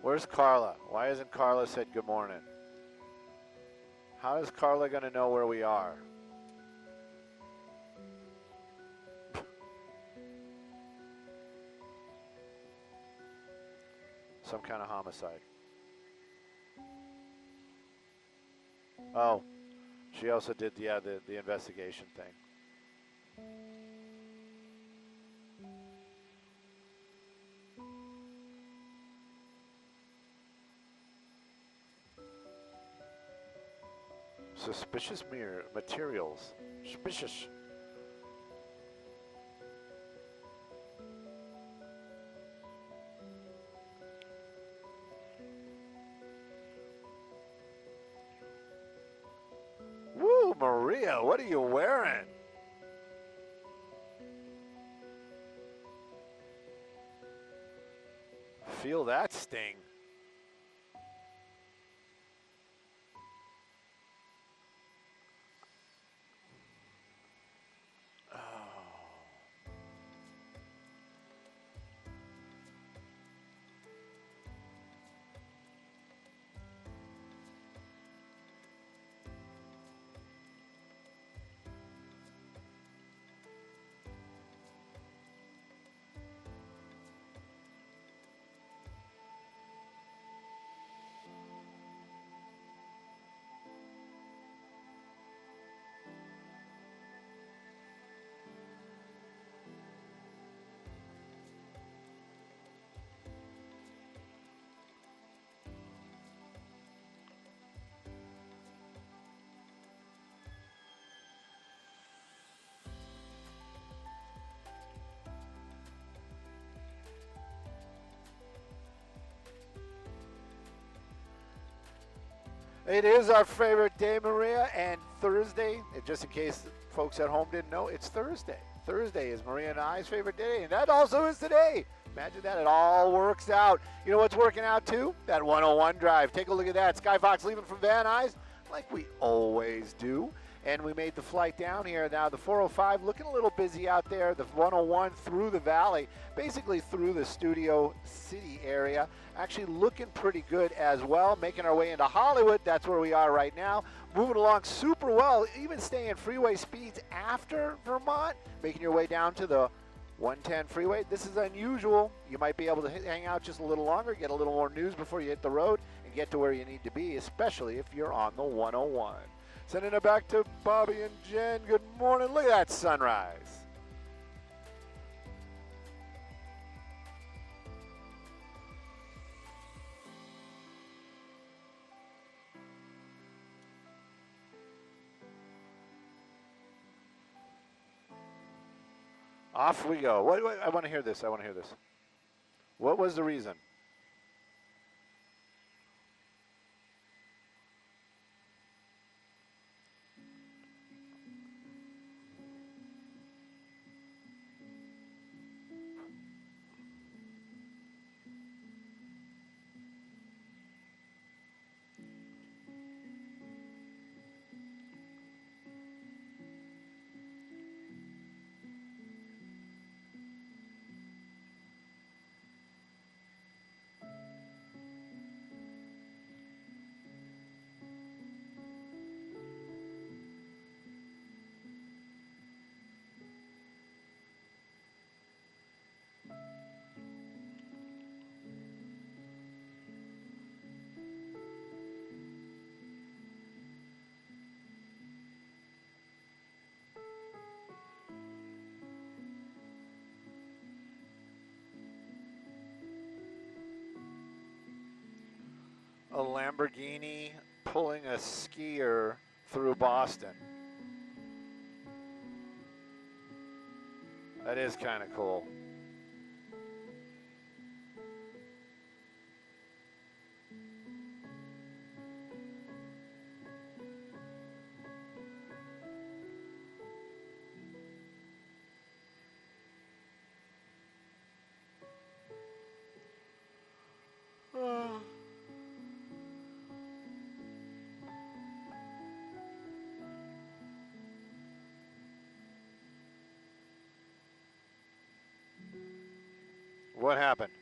Where's Carla? Why hasn't Carla said good morning? How is Carla going to know where we are? Some kind of homicide. Oh, she also did, yeah, the investigation thing. Suspicious materials. Suspicious. Woo, Maria, what are you wearing? Feel that sting. It is our favorite day, Maria, and Thursday, just in case folks at home didn't know, it's Thursday. Thursday is Maria and I's favorite day, and that also is today. Imagine that. It all works out. You know what's working out, too? That 101 drive. Take a look at that. Skyfox leaving from Van Nuys, like we always do. And we made the flight down here. Now the 405 looking a little busy out there. The 101 through the valley, basically through the Studio City area. Actually looking pretty good as well. Making our way into Hollywood. That's where we are right now. Moving along super well. Even staying freeway speeds after Vermont. Making your way down to the 110 freeway. This is unusual. You might be able to hang out just a little longer. Get a little more news before you hit the road. And get to where you need to be. Especially if you're on the 101. Sending it back to Bobby and Jen. Good morning. Look at that sunrise. Off we go. What, I want to hear this. I want to hear this. What was the reason? A Lamborghini pulling a skier through Boston. That is kind of cool. What happened?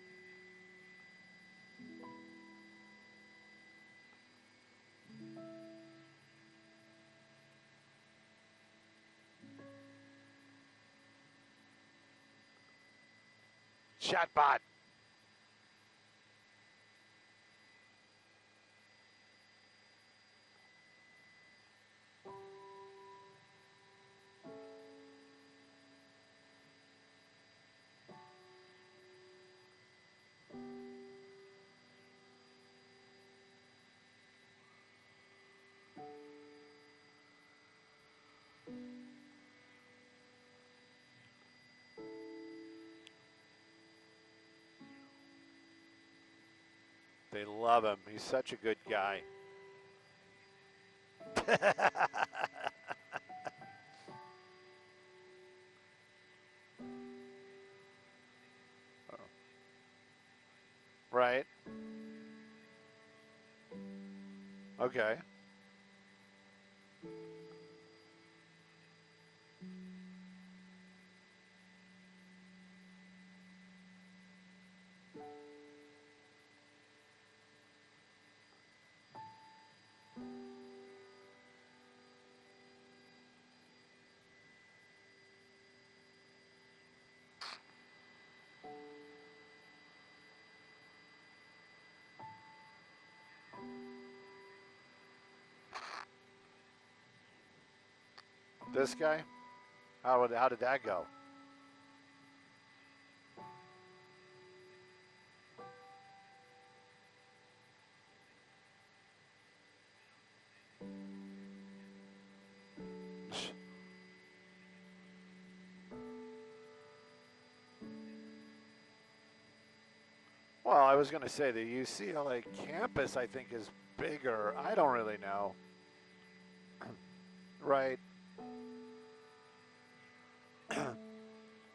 Chatbot. They love him. He's such a good guy. Right. Okay. This guy? How did that go? Well, I was going to say the UCLA campus, I think, is bigger. I don't really know. Right.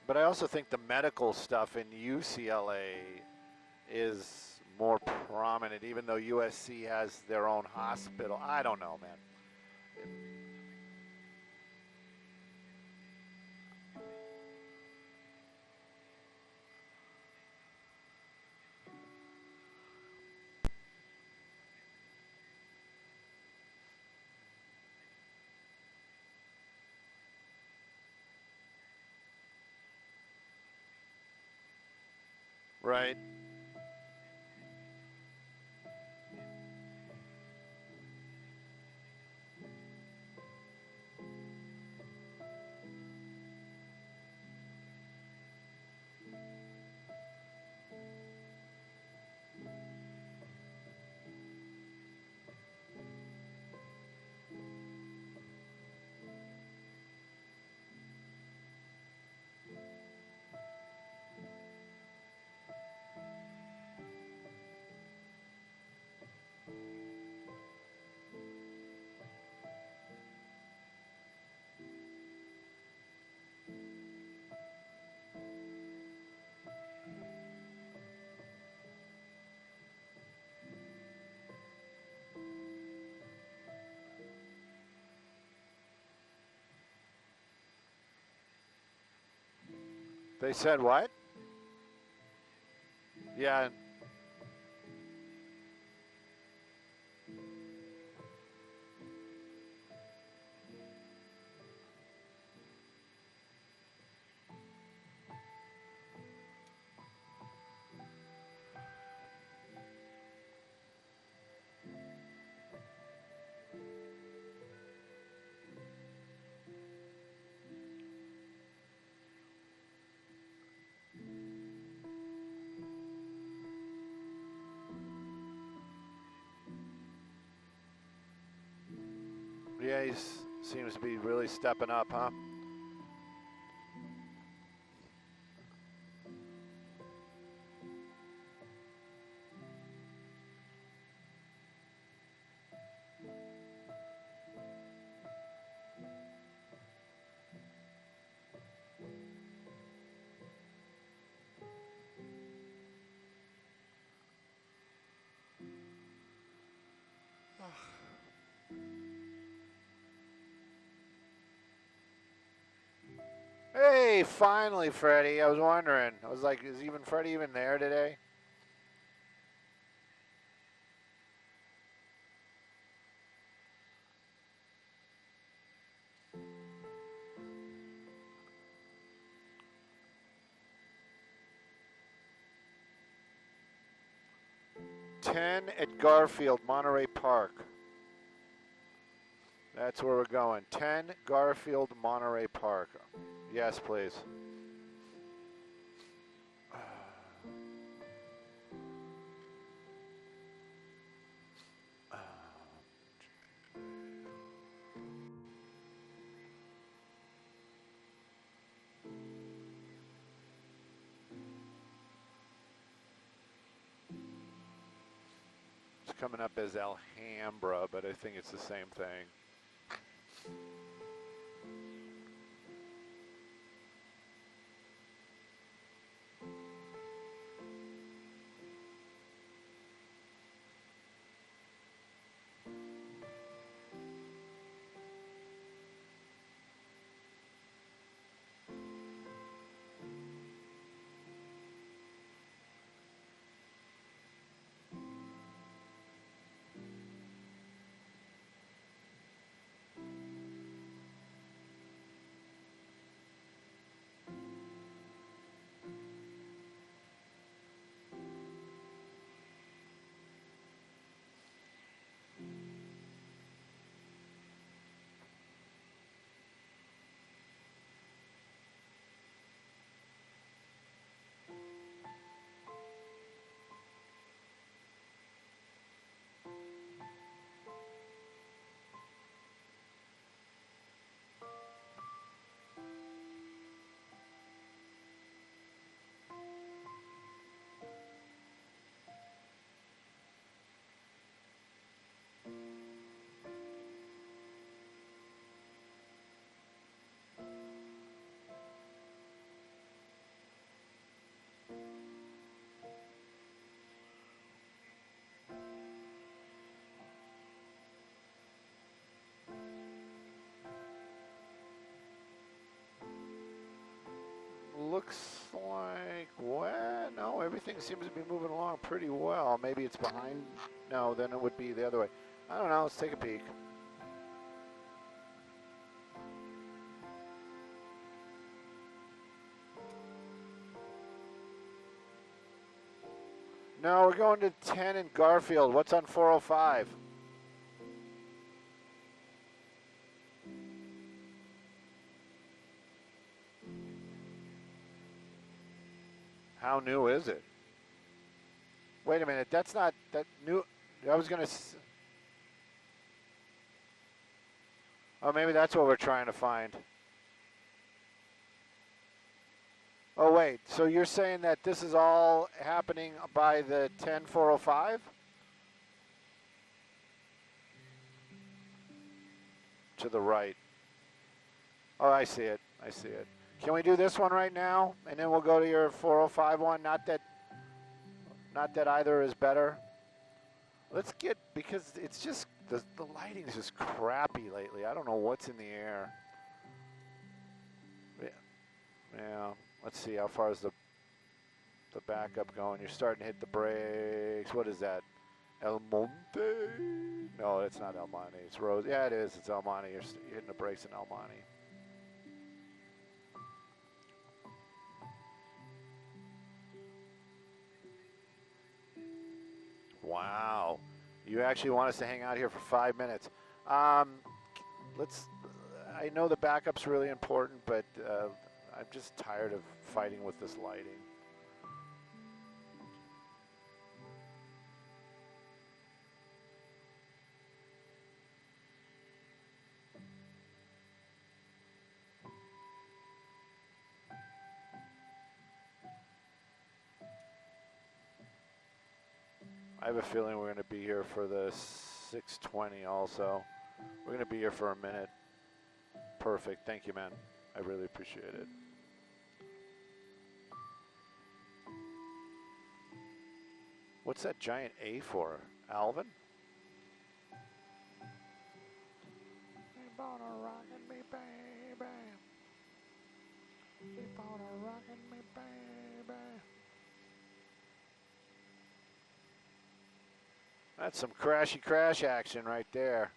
But I also think the medical stuff in UCLA is more prominent, even though USC has their own hospital. I don't know, man. Right. They said what? Yeah. Yeah, he seems to be really stepping up, huh? Hey, finally, Freddie. I was wondering. I was like, is even Freddie even there today? 10 at Garfield, Monterey Park. That's where we're going. 10 Garfield, Monterey Park. Yes, please. It's coming up as Alhambra, but I think it's the same thing. Looks like, well, no, everything seems to be moving along pretty well. Maybe it's behind. No, then it would be the other way. I don't know. Let's take a peek. No, we're going to 10 in Garfield. What's on 405? How new is it? Wait a minute. That's not that new. I was going to. Oh, maybe that's what we're trying to find. Oh, wait. So you're saying that this is all happening by the 10405? To the right. Oh, I see it. I see it. Can we do this one right now? And then we'll go to your 405 one? Not that either is better. Let's get, because it's just, the lighting is just crappy lately. I don't know what's in the air. Yeah. Let's see, how far is the backup going? You're starting to hit the brakes. What is that? El Monte? No, it's not El Monte. It's Rose. Yeah, it is. It's El Monte. You're hitting the brakes in El Monte. Wow. You actually want us to hang out here for 5 minutes. I know the backup's really important, but I'm just tired of fighting with this lighting. I have a feeling we're going to be here for the 6:20 also. We're going to be here for a minute. Perfect. Thank you, man. I really appreciate it. What's that giant A for? Alvin? Keep on rockin' me, baby. Keep on rockin' me, baby. That's some crashy crash action right there.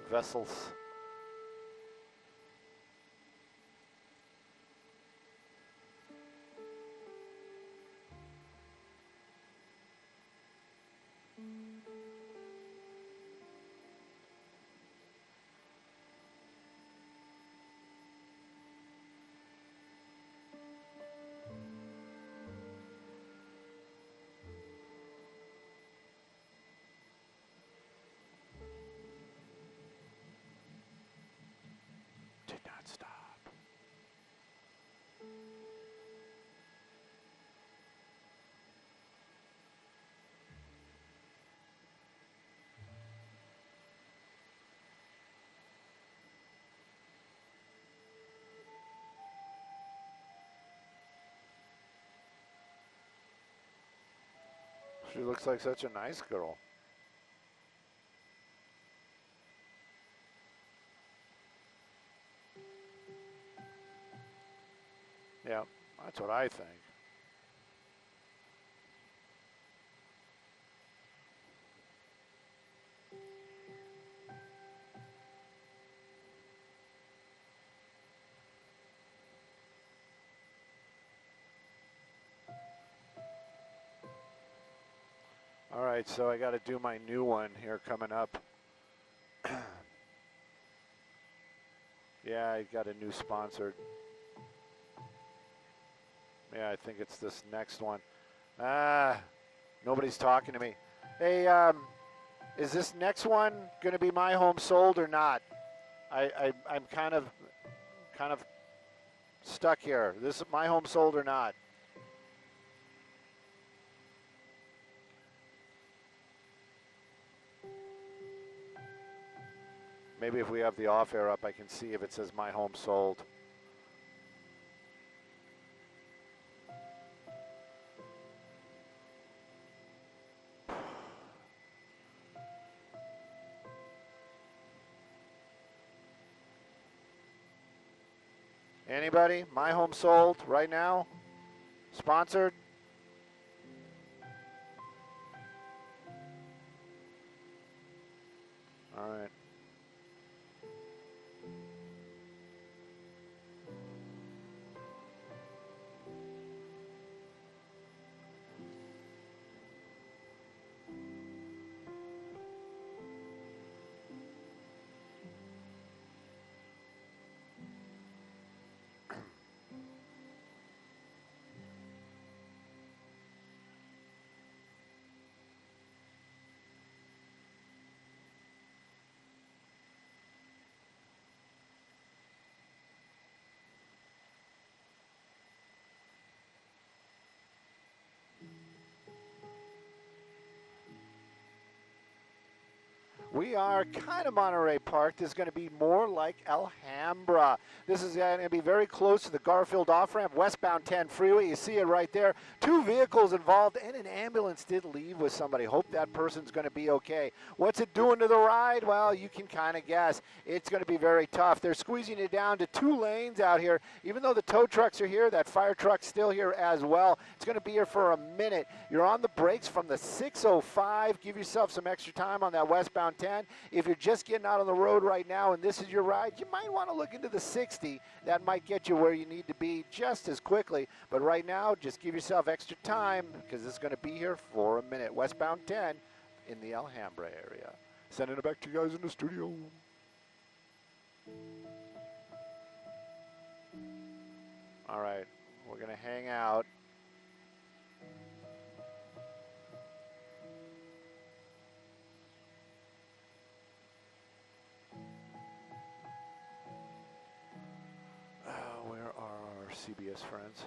vessels. Did not stop. She looks like such a nice girl. Yeah, that's what I think. All right, so I got to do my new one here coming up. Yeah, I got a new sponsor. Yeah, I think it's this next one. Nobody's talking to me. Hey, is this next one going to be my home sold or not? I'm kind of stuck here. This is my home sold or not? Maybe if we have the off air up, I can see if it says my home sold. Anybody? My home sold right now? Sponsored? All right. We are kind of Monterey Park. This is going to be more like Alhambra. This is going to be very close to the Garfield off-ramp, westbound 10 freeway. You see it right there. 2 vehicles involved, and an ambulance did leave with somebody. Hope that person's going to be okay. What's it doing to the ride? Well, you can kind of guess. It's going to be very tough. They're squeezing it down to 2 lanes out here. Even though the tow trucks are here, that fire truck's still here as well. It's going to be here for a minute. You're on the brakes from the 605. Give yourself some extra time on that westbound 10. If you're just getting out on the road right now and this is your ride, you might want to look into the 60. That might get you where you need to be just as quickly. But right now, just give yourself extra time because it's going to be here for a minute. Westbound 10 in the Alhambra area. Sending it back to you guys in the studio. All right, we're going to hang out. Where are our CBS friends?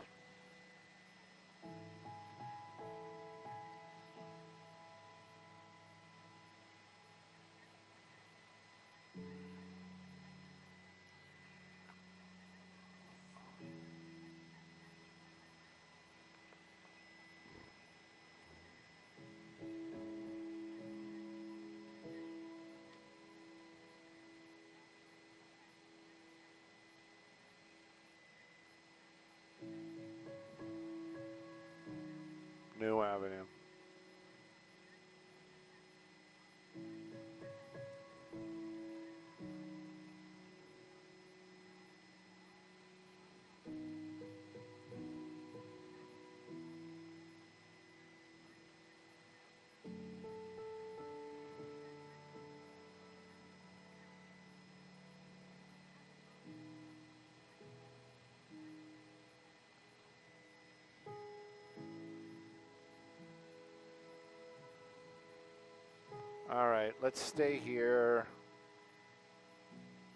All right, let's stay here.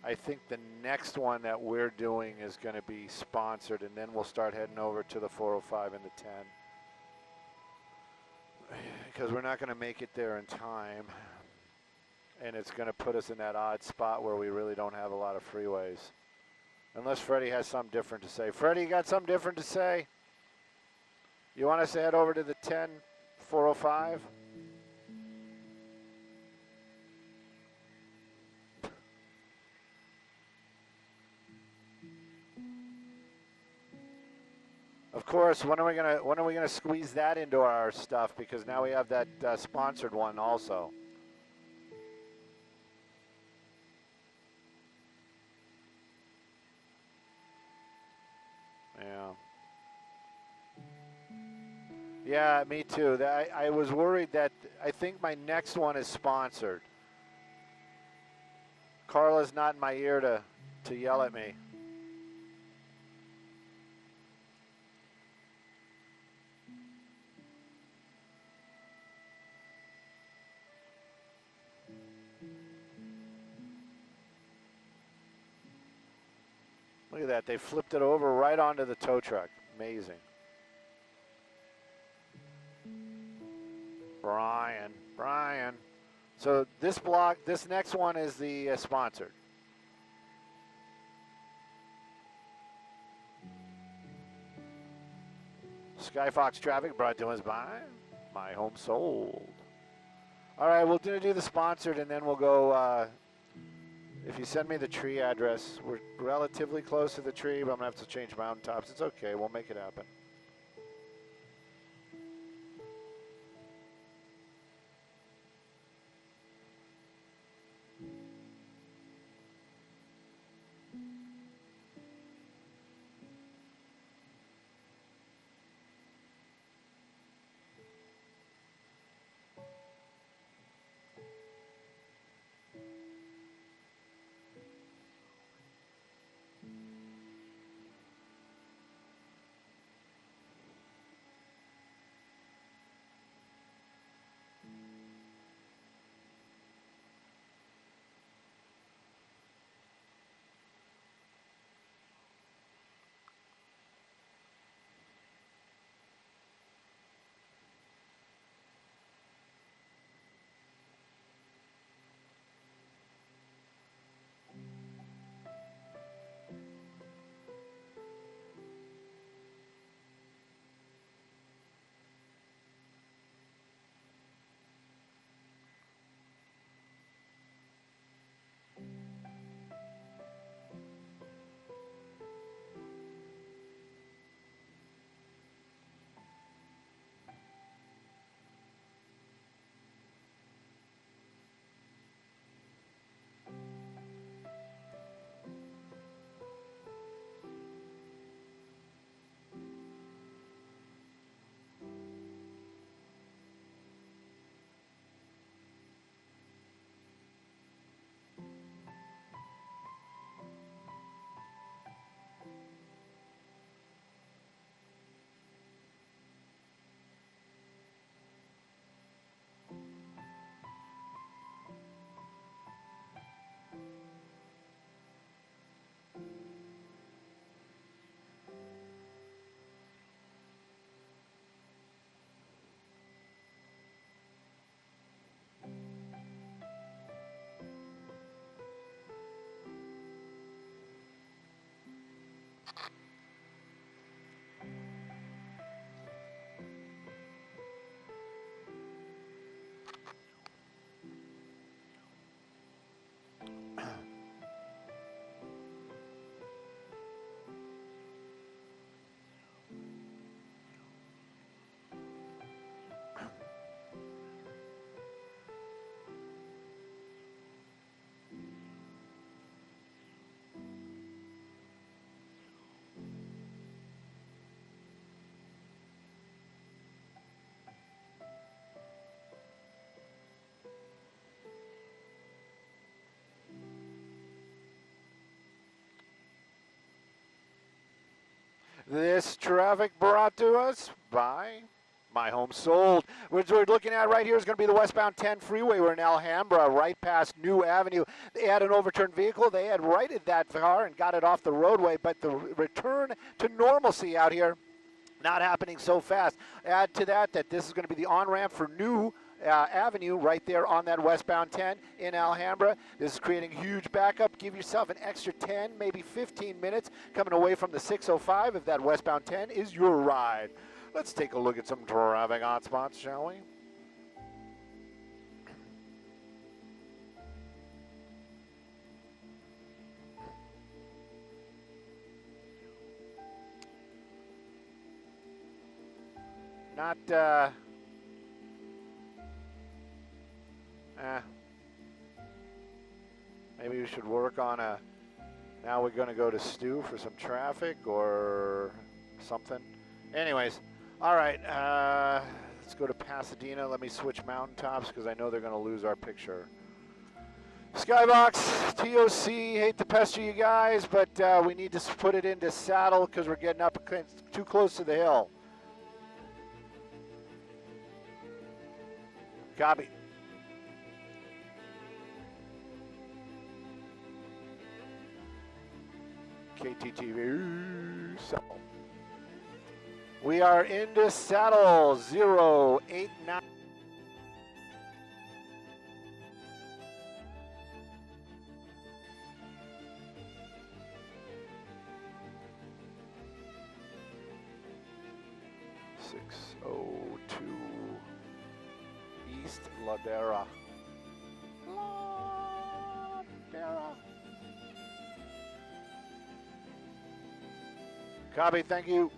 I think the next one that we're doing is going to be sponsored, and then we'll start heading over to the 405 and the 10. Because we're not going to make it there in time. And it's going to put us in that odd spot where we really don't have a lot of freeways. Unless Freddie has something different to say. Freddie, you got something different to say? You want us to head over to the 10 405? Of course, when are we gonna squeeze that into our stuff? Because now we have that sponsored one also. Yeah. Yeah, me too. I was worried that I think my next one is sponsored. Carla's not in my ear to yell at me. Look at that. They flipped it over right onto the tow truck. Amazing. Brian. So this next one is the sponsored. Skyfox traffic brought to us by My Home Sold. All right, we'll do the sponsored, and then we'll go. If you send me the tree address, we're relatively close to the tree, but I'm going to have to change mountaintops. It's okay. We'll make it happen. This traffic brought to us by My home sold. What we're looking at right here is going to be the westbound 10 freeway. We're in Alhambra, right past New Avenue. They had an overturned vehicle. They had righted that car and got it off the roadway, but the return to normalcy out here not happening so fast. Add to that this is going to be the on-ramp for New Avenue right there on that westbound 10 in Alhambra. This is creating huge backup. Give yourself an extra 10, maybe 15 minutes coming away from the 605 if that westbound 10 is your ride. Let's take a look at some traffic hotspots, shall we? Not, maybe we should work on now we're going to go to Stu for some traffic or something. Anyways. All right, let's go to Pasadena. Let me switch mountaintops because I know they're going to lose our picture. Skybox, TOC, hate to pester you guys, but we need to put it into saddle because we're getting up too close to the hill. Copy. KTTV, saddle. We are into saddle 089. East Ladera. Copy, thank you.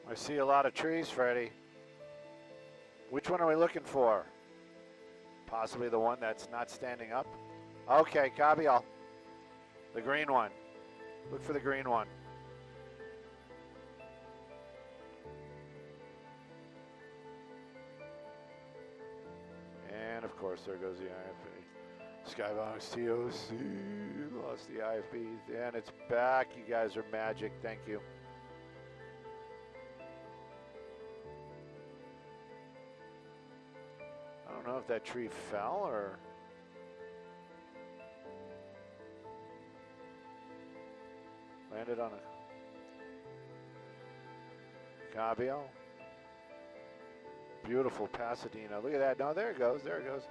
I see a lot of trees, Freddie. Which one are we looking for? Possibly the one that's not standing up? Okay, copy all. The green one. Look for the green one. And of course, there goes the IFB. Skybox TOC, lost the IFB, and it's back. You guys are magic, thank you. I don't know if that tree fell or... landed on a... Cabio. Beautiful Pasadena. Look at that. No, there it goes. There it goes.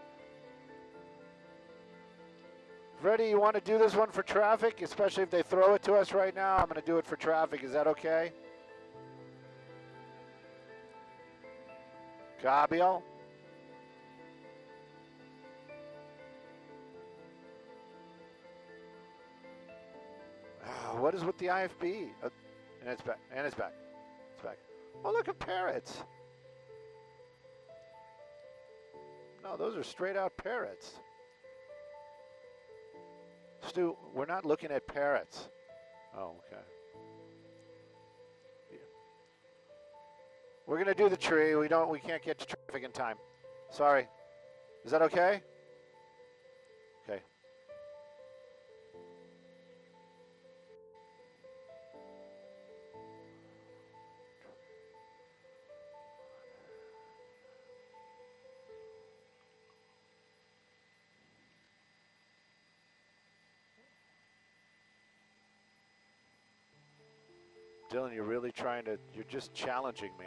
Freddie, you want to do this one for traffic, especially if they throw it to us right now? I'm going to do it for traffic. Is that okay? Gabriel? What is with the IFB? And it's back. And it's back. It's back. Oh, look at parrots. No, those are straight out parrots. Stu, we're not looking at parrots. Oh, okay. Yeah. We're gonna do the tree. We can't get to traffic in time. Sorry. Is that okay? Okay. Dylan, you're really you're just challenging me.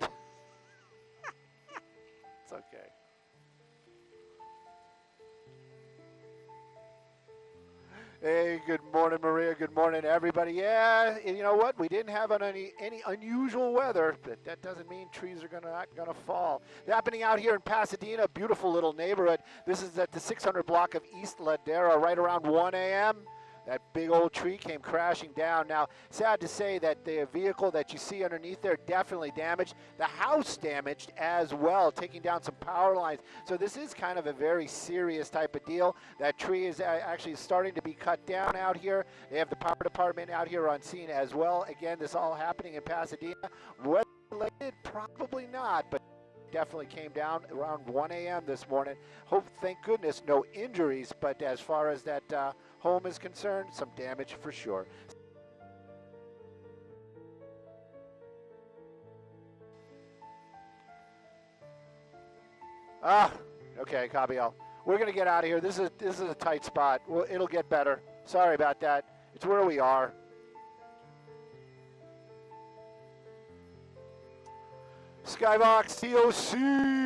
It's okay. Hey, good morning, Maria. Good morning, everybody. Yeah, you know what? We didn't have any unusual weather, but that doesn't mean trees are not gonna fall. It's happening out here in Pasadena, beautiful little neighborhood. This is at the 600 block of East Ladera, right around 1 a.m. That big old tree came crashing down. Now, sad to say that the vehicle that you see underneath there definitely damaged. The house damaged as well, taking down some power lines. So this is kind of a very serious type of deal. That tree is actually starting to be cut down out here. They have the power department out here on scene as well. Again, this all happening in Pasadena. Weather-related? Probably not, but definitely came down around 1 a.m. this morning. Thank goodness, no injuries, but as far as that home is concerned, some damage for sure. Okay, Cabiel. We're gonna get out of here. This is a tight spot. Well, it'll get better. Sorry about that. It's where we are. Skybox TOC,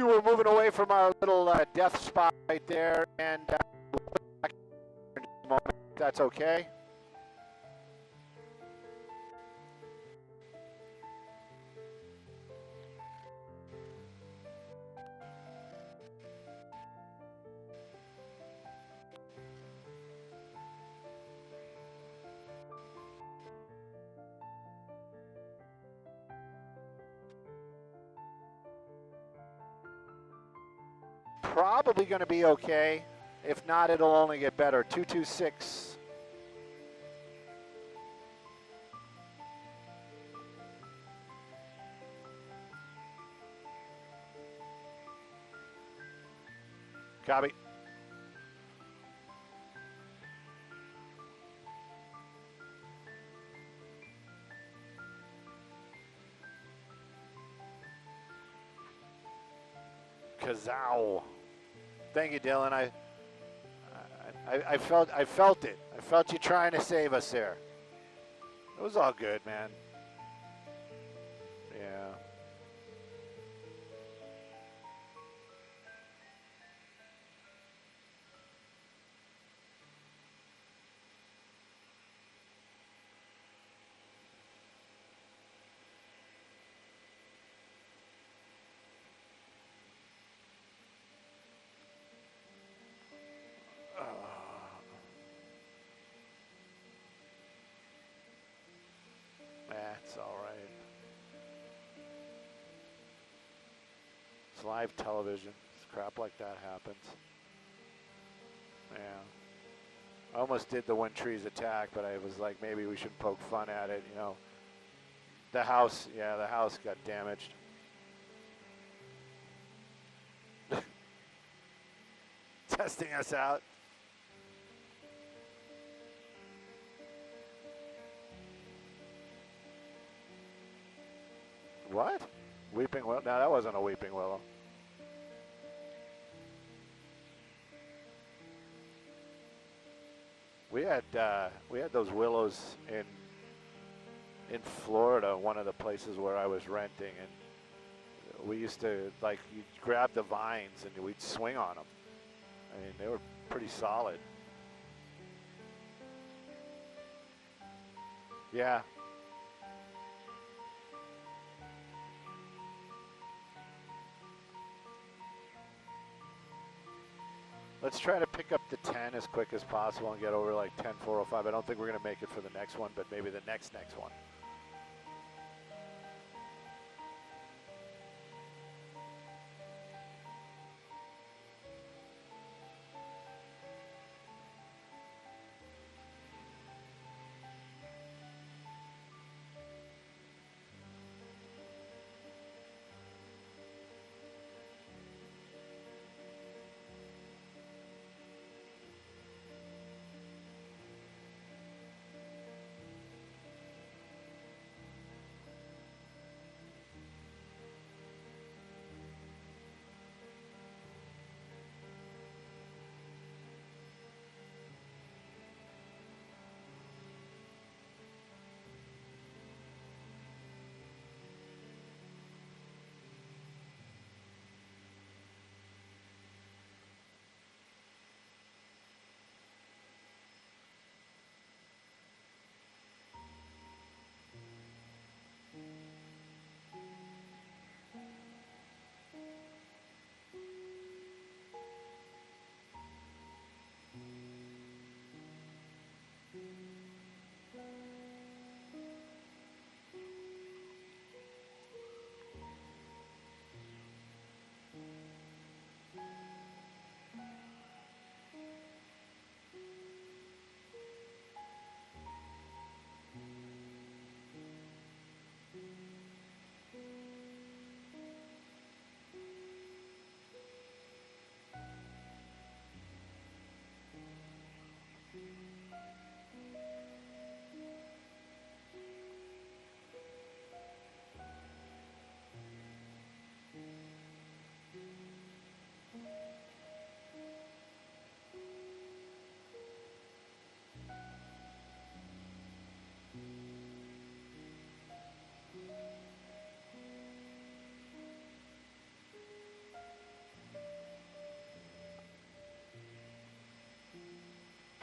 we're moving away from our little death spot right there, and that's okay. Probably going to be okay. If not, it'll only get better. 226. Copy. Kazow. Thank you, Dylan. I felt it. I felt you trying to save us there. It was all good, man. Yeah. That's all right. It's live television. Crap like that happens. Yeah. I almost did the When Trees Attack, but I was like, maybe we should poke fun at it, you know. The house got damaged. Testing us out. What? Weeping Willow? No, that wasn't a weeping willow. We had those willows in Florida, one of the places where I was renting, and We used to, like, you'd grab the vines and we'd swing on them. I mean, they were pretty solid. Yeah. Let's try to pick up the 10 as quick as possible and get over like 10.405. I don't think we're going to make it for the next one, but maybe the next one.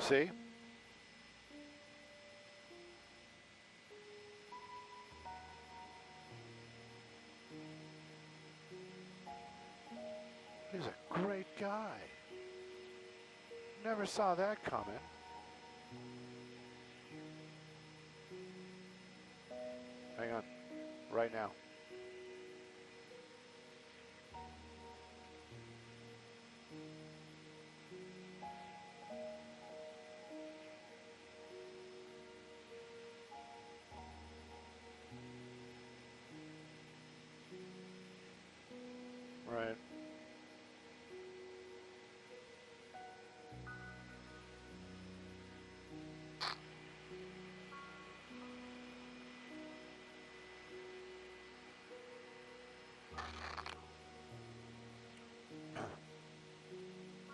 See? He's a great guy. Never saw that coming. Hang on. Right now. Right.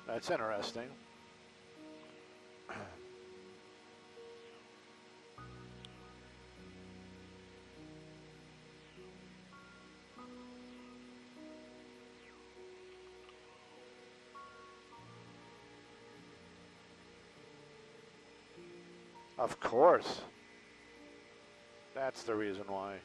That's interesting. Of course. That's the reason why.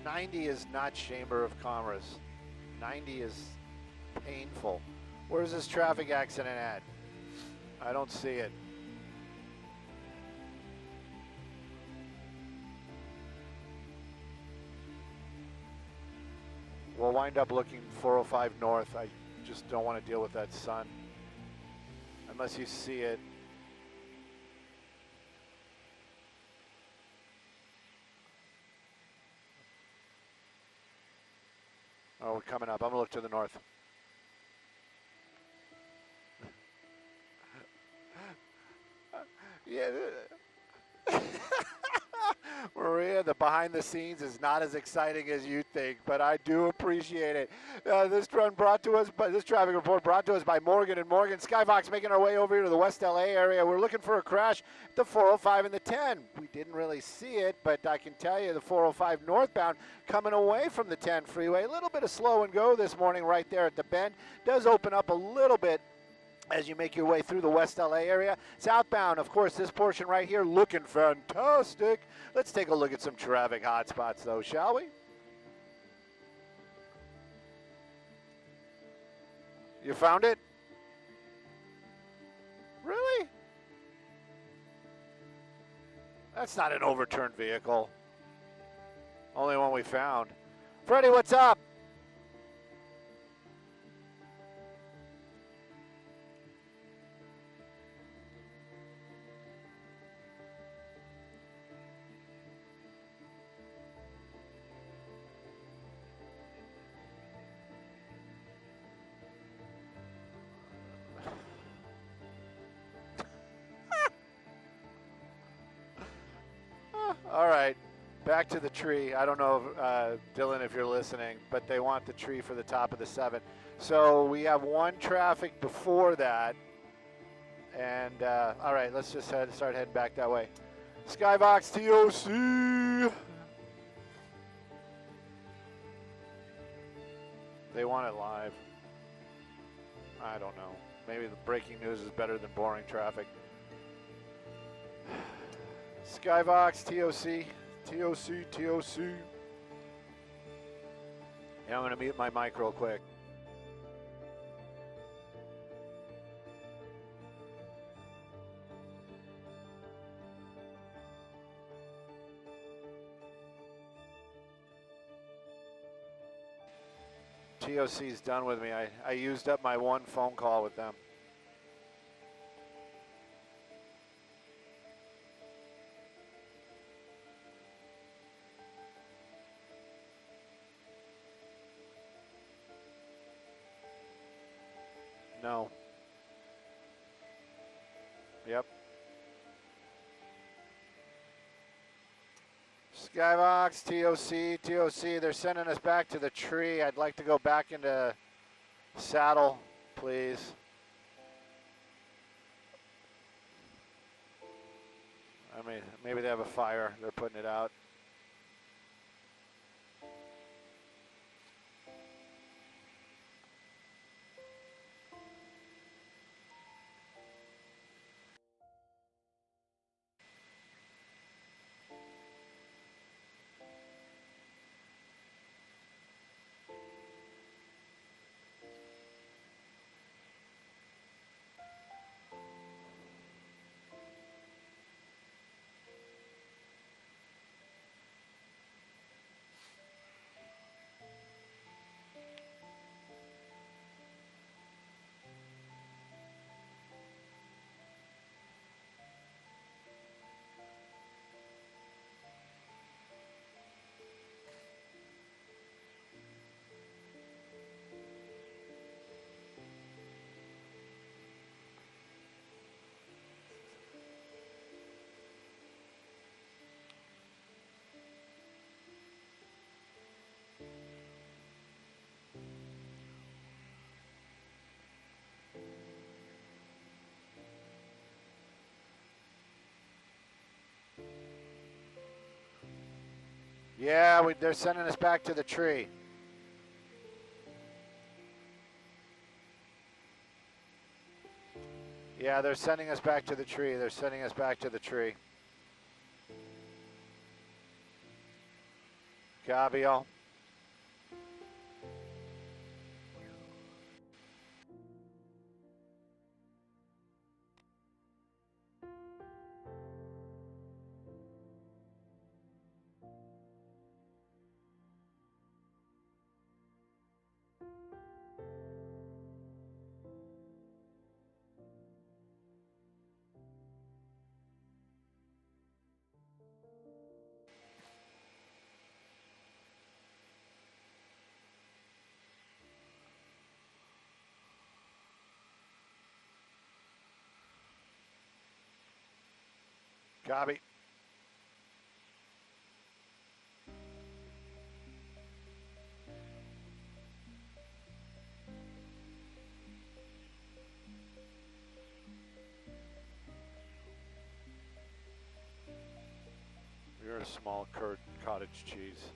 90 is not Chamber of Commerce. 90 is painful. Where's this traffic accident at? I don't see it. We'll wind up looking 405 north. I just don't want to deal with that sun. Unless you see it. Oh, we're coming up. I'm going to look to the north. Yeah. Maria, the behind the scenes is not as exciting as you think, but I do appreciate it. This traffic report brought to us by Morgan & Morgan. Skyfox making our way over here to the West LA area. We're looking for a crash at the 405 and the 10. We didn't really see it, but I can tell you the 405 northbound coming away from the 10 freeway. A little bit of slow and go this morning right there at the bend. Does open up a little bit as you make your way through the West LA area. Southbound, of course, this portion right here looking fantastic. Let's take a look at some traffic hotspots, though, shall we? You found it? Really? That's not an overturned vehicle. Only one we found. Freddie, what's up? All right, back to the tree. I don't know, Dylan, if you're listening, but they want the tree for the top of the 7. So we have one traffic before that. And, all right, let's just start heading back that way. Skybox TOC. They want it live. I don't know. Maybe the breaking news is better than boring traffic. Skybox, TOC, TOC, TOC. Yeah, I'm going to mute my mic real quick. TOC's done with me. I used up my one phone call with them. No. Yep. Skybox, TOC, TOC. They're sending us back to the tree. I'd like to go back into saddle, please. I mean, maybe they have a fire. They're putting it out. Yeah, they're sending us back to the tree. Yeah, they're sending us back to the tree. They're sending us back to the tree. Copy all. Copy. You're a small curd cottage cheese.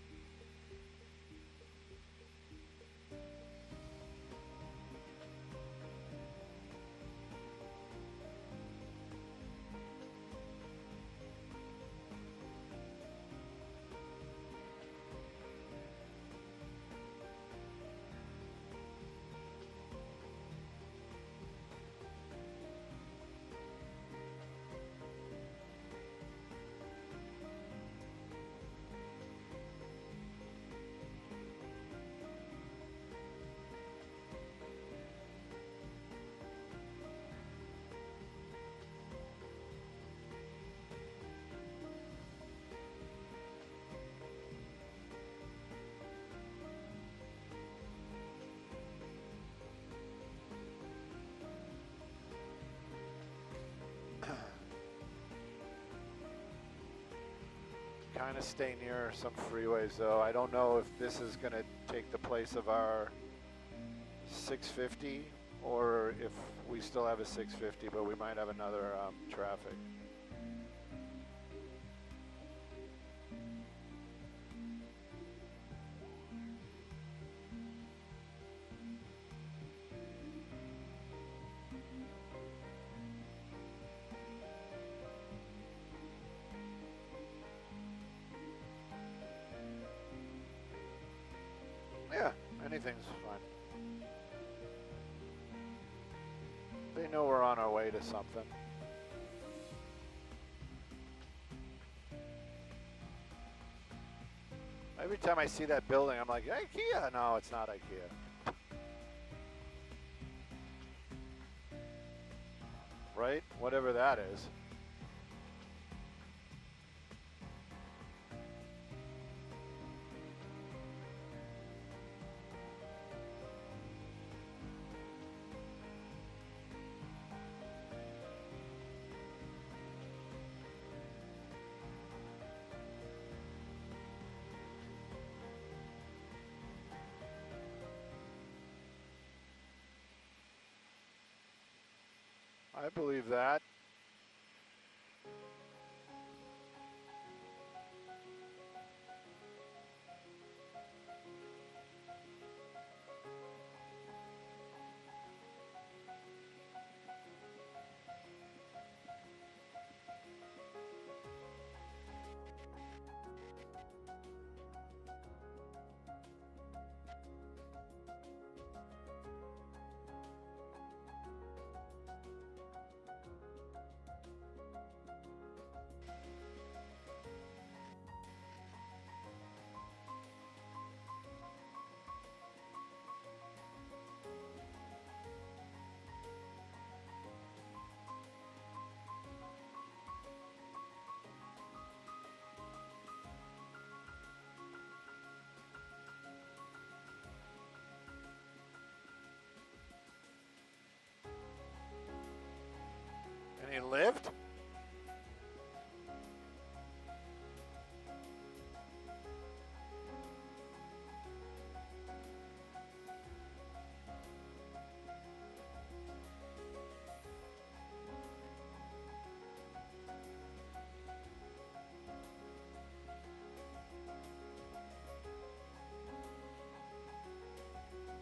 Kind of stay near some freeways though. I don't know if this is going to take the place of our 650 or if we still have a 650, but we might have another traffic. Yeah, anything's fine. They know we're on our way to something. Every time I see that building, I'm like, IKEA. No, it's not IKEA. Right? Whatever that is. I believe that. And he lived?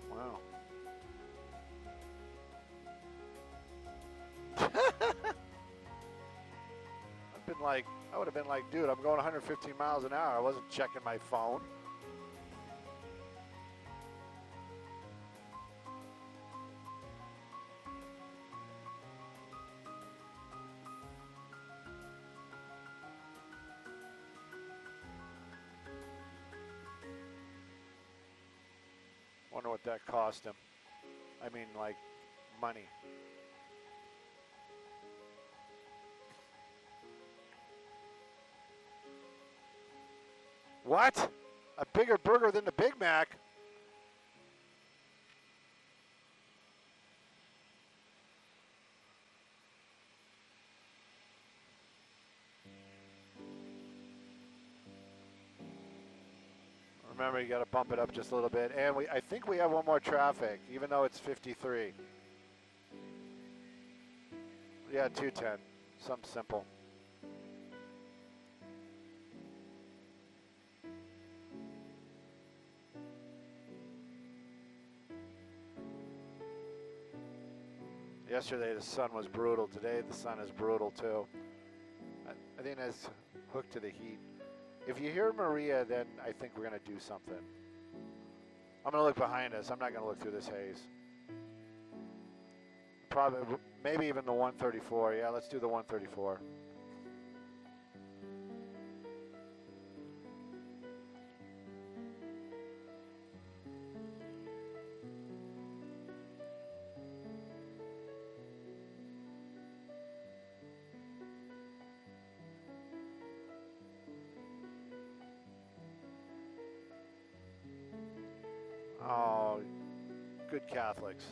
Wow. I would have been like, dude, I'm going 115 miles an hour. I wasn't checking my phone. wonder what that cost him. I mean, like, money. What? A bigger burger than the Big Mac? Remember, you got to bump it up just a little bit. And I think we have one more traffic, even though it's 53. Yeah, 210. Something simple. Yesterday the sun was brutal. Today the sun is brutal too. I think that's hooked to the heat. If you hear Maria, then I think we're going to do something. I'm going to look behind us. I'm not going to look through this haze. Probably, maybe even the 134. Yeah, let's do the 134. Oh, good Catholics.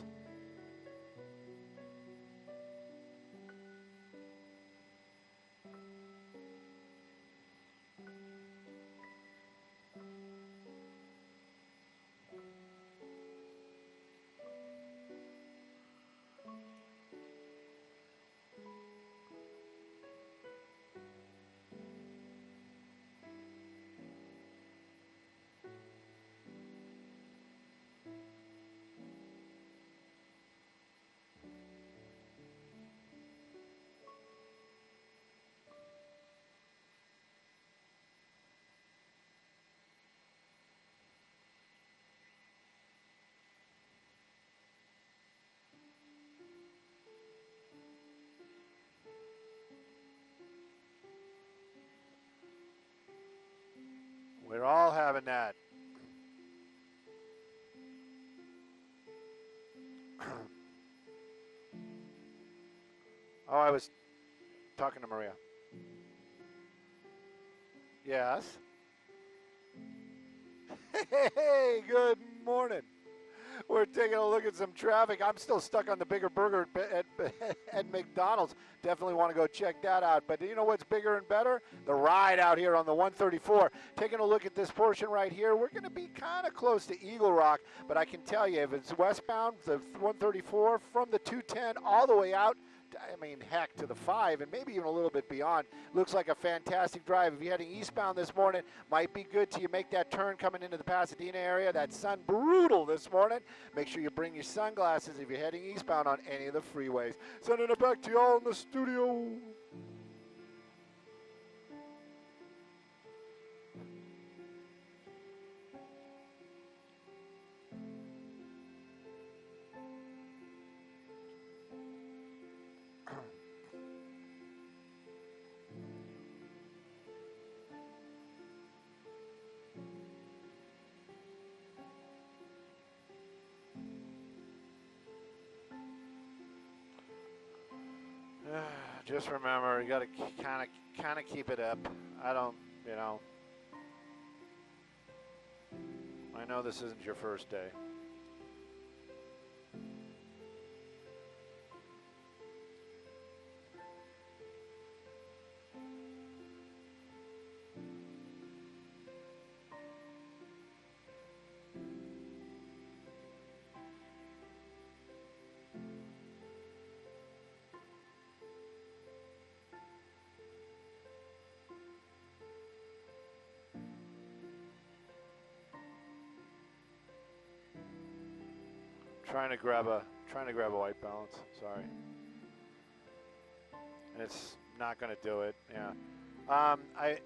We're all having that. Oh, I was talking to Maria. Yes. Hey, good morning. We're taking a look at some traffic. I'm still stuck on the bigger burger at McDonald's. Definitely want to go check that out. But you know what's bigger and better? The ride out here on the 134. Taking a look at this portion right here, we're going to be kind of close to Eagle Rock. But I can tell you, if it's westbound, the 134 from the 210 all the way out, I mean, heck, to the 5 and maybe even a little bit beyond. Looks like a fantastic drive. If you're heading eastbound this morning, might be good till you make that turn coming into the Pasadena area. That sun brutal this morning. Make sure you bring your sunglasses if you're heading eastbound on any of the freeways. Sending it back to y'all in the studio. Just remember, you got to kind of keep it up. I don't, you know. I know this isn't your first day. Trying to grab a white balance. Sorry, and it's not going to do it. Yeah. I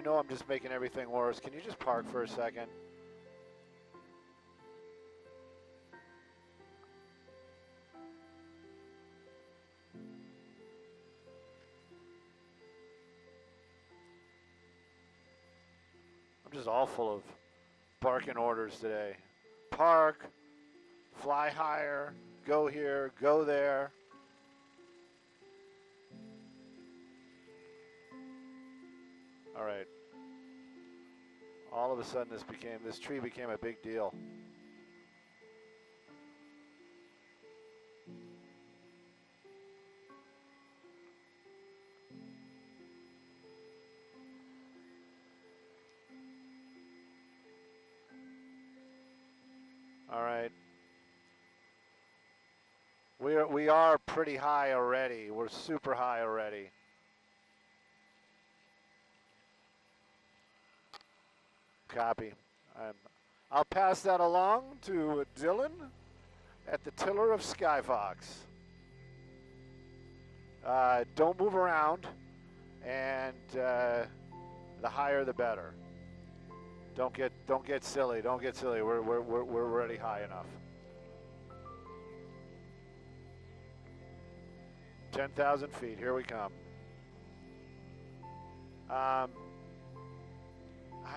know I'm just making everything worse. Can you just park for a second? I'm just all full of barking orders today. Park. fly higher, go here, go there. All right. All of a sudden this tree became a big deal. All right. We are pretty high already. We're super high already. Copy. I'll pass that along to Dylan at the tiller of Skyfox. Don't move around, and the higher the better. Don't get silly. Don't get silly. We're already high enough. 10,000 feet. Here we come. I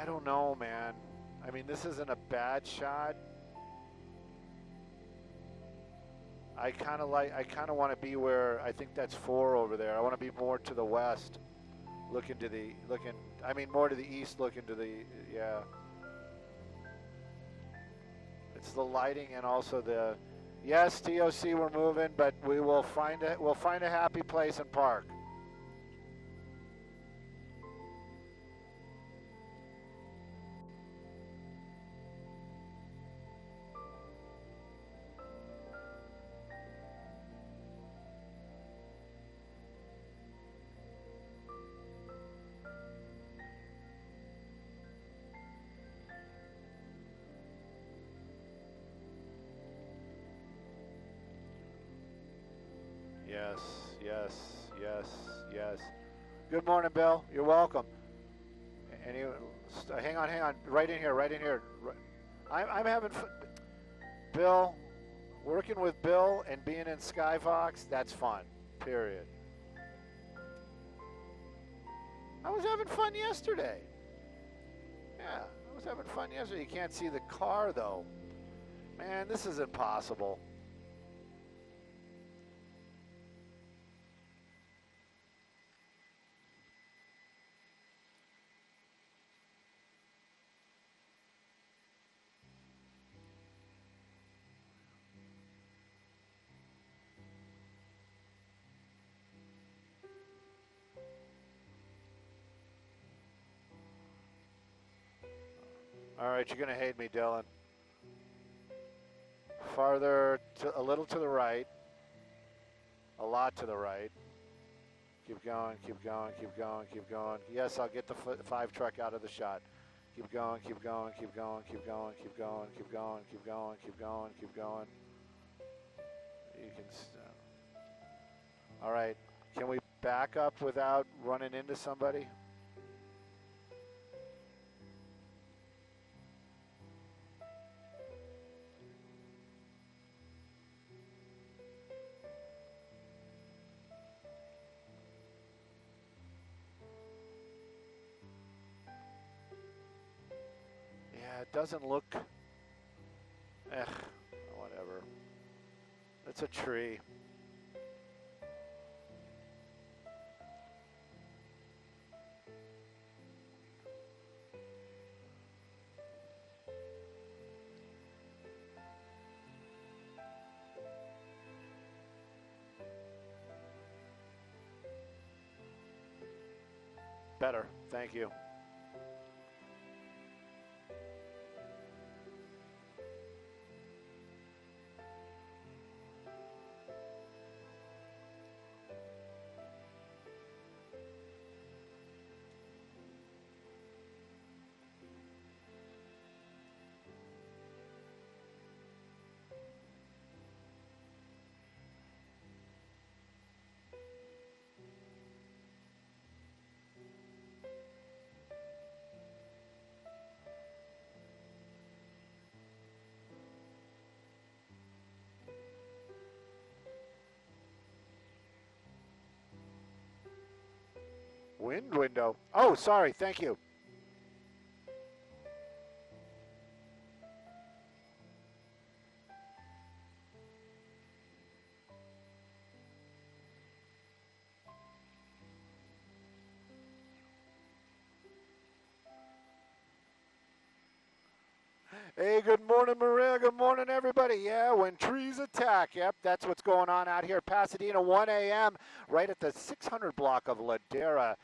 don't know, man. I mean, this isn't a bad shot. I kind of want to be where, I think that's 4 over there. I want to be more to the west, more to the east, looking to the, yeah. It's the lighting and also the, yes, TOC, we're moving, but we'll find a happy place and park. Yes. Good morning, Bill. You're welcome. Hang on. Right in here. I'm having fun. Bill, working with Bill and being in Skyfox, that's fun, period. I was having fun yesterday. Yeah, I was having fun yesterday. You can't see the car, though. Man, this is impossible. All right, you're going to hate me, Dylan. Farther, a little to the right. A lot to the right. Keep going. Yes, I'll get the 5 truck out of the shot. Keep going. You can. All right. Can we back up without running into somebody? It doesn't look, whatever. It's a tree. Better, thank you. Wind window. Oh, sorry. Thank you. Hey, good morning, Maria. Good morning, everybody. Yeah, when trees attack. Yep, that's what's going on out here. Pasadena, 1 a.m., right at the 600 block of Ladera.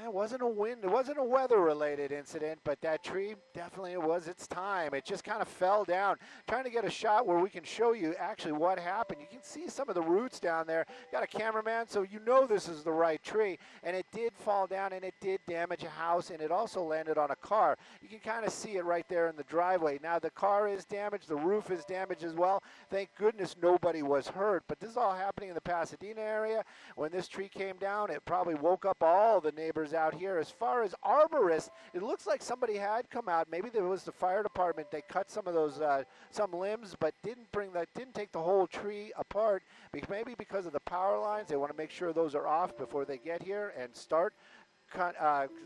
It wasn't a wind, it wasn't a weather-related incident, but that tree, definitely it was its time. It just kind of fell down. Trying to get a shot where we can show you actually what happened. You can see some of the roots down there. Got a cameraman, so you know this is the right tree. And it did fall down, and it did damage a house, and it also landed on a car. You can kind of see it right there in the driveway. Now, the car is damaged, the roof is damaged as well. Thank goodness nobody was hurt, but this is all happening in the Pasadena area. When this tree came down, it probably woke up all the neighbors out here. As far as arborists, it looks like somebody had come out. Maybe there was the fire department. They cut some of those some limbs, but didn't take the whole tree apart. Maybe because of the power lines, they want to make sure those are off before they get here and start.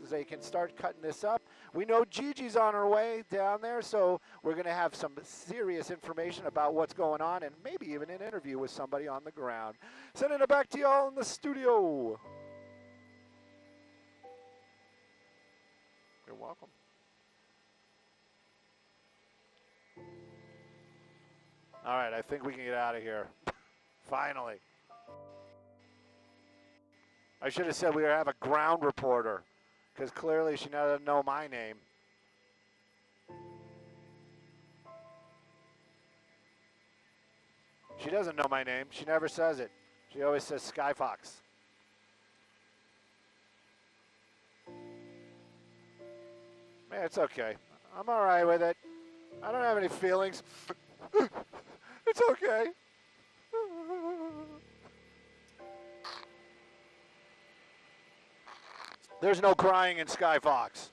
They can start cutting this up. We know Gigi's on her way down there, so we're going to have some serious information about what's going on and maybe even an interview with somebody on the ground. Sending it back to y'all in the studio. You're welcome. All right, I think we can get out of here. Finally. I should have said we have a ground reporter, because clearly she doesn't know my name. She doesn't know my name. She never says it. She always says Sky Fox. Man, it's okay. I'm all right with it. I don't have any feelings. It's okay. There's no crying in Sky Fox.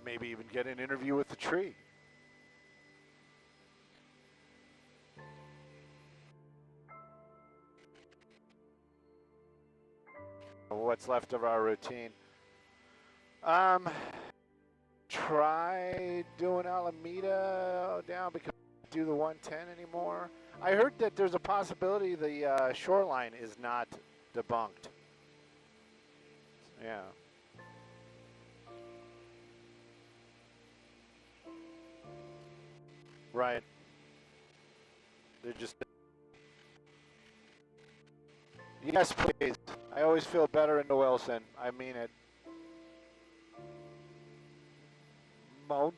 Maybe even get an interview with the tree. What's left of our routine. Try doing Alameda down because we don't do the 110 anymore. I heard that there's a possibility the shoreline is not debunked. Yeah. Right. They're just... Yes, please. I always feel better in the Wilson. I mean it. Mount.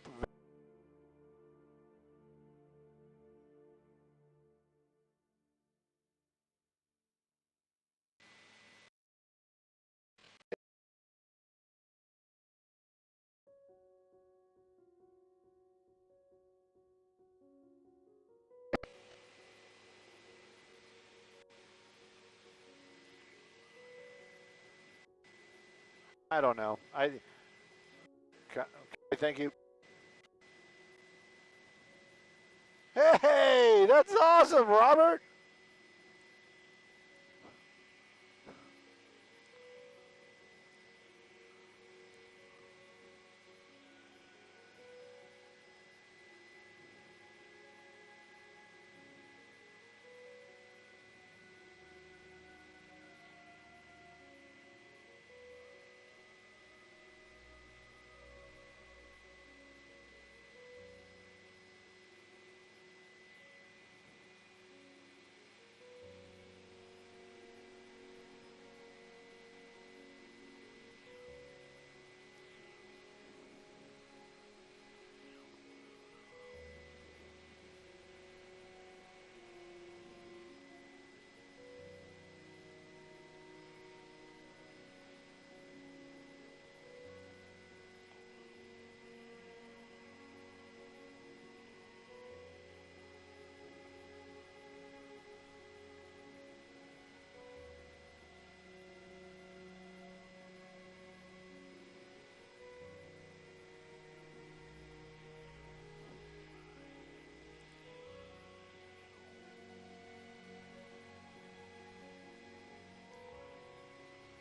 I don't know. Okay, thank you. Hey, that's awesome, Robert.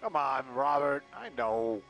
Come on, Robert. I know.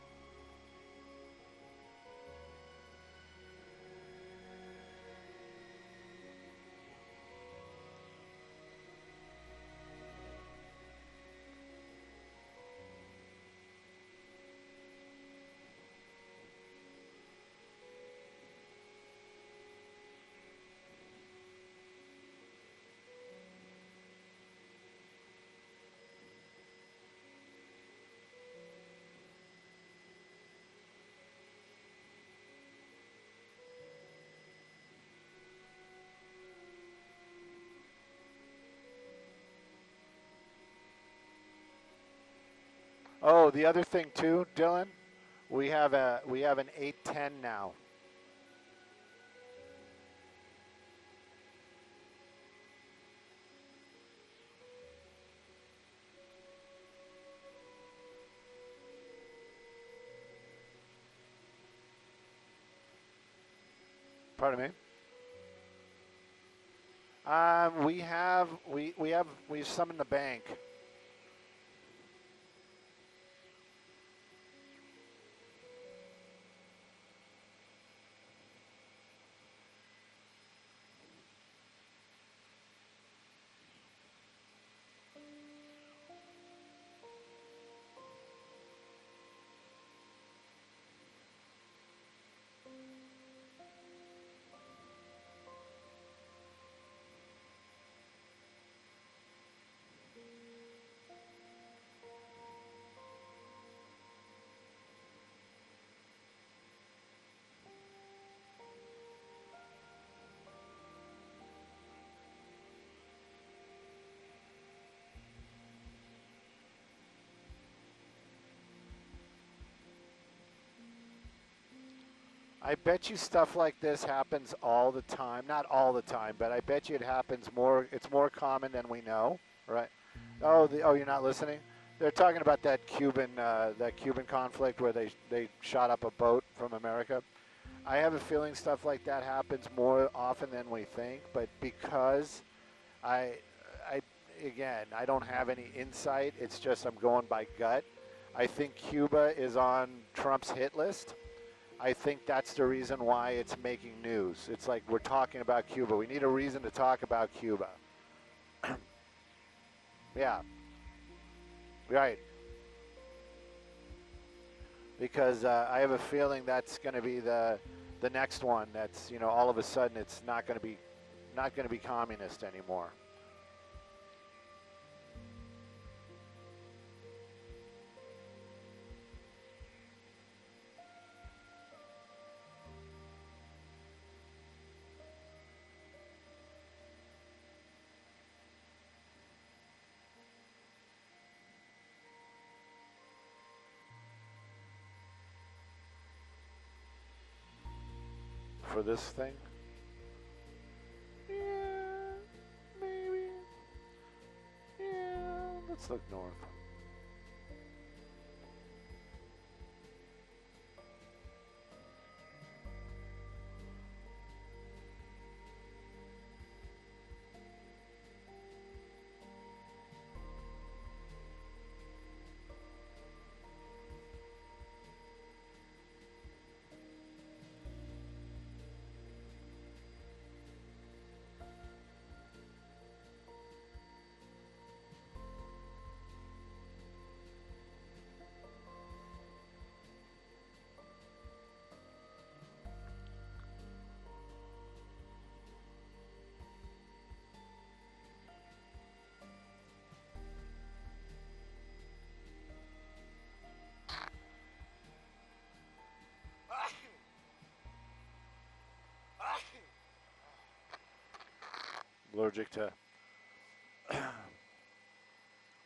Oh, the other thing too, Dylan, we have an 810 now. Pardon me. We have some in the bank. I bet you stuff like this happens all the time. Not all the time, but I bet you it happens more. It's more common than we know, right? Oh, you're not listening? They're talking about that Cuban conflict where they shot up a boat from America. I have a feeling stuff like that happens more often than we think, but because I, I again, I don't have any insight. It's just I'm going by gut. I think Cuba is on Trump's hit list. I think that's the reason why it's making news. It's like we're talking about Cuba. We need a reason to talk about Cuba. Yeah, right. Because I have a feeling that's going to be the next one. That's all of a sudden it's not going to be communist anymore. For this thing? Yeah, maybe. Yeah, let's look north.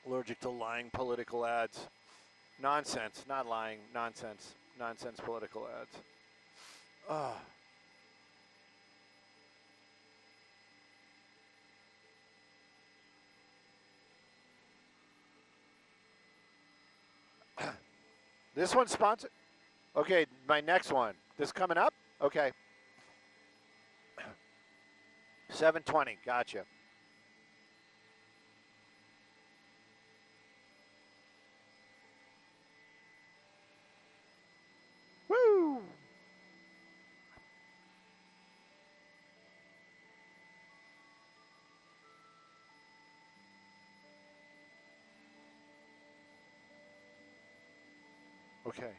Allergic to lying political ads. Nonsense, not lying. Nonsense. Nonsense political ads. Ugh. This one's sponsored. Okay, my next one. This coming up? Okay. 720. Gotcha. Okay.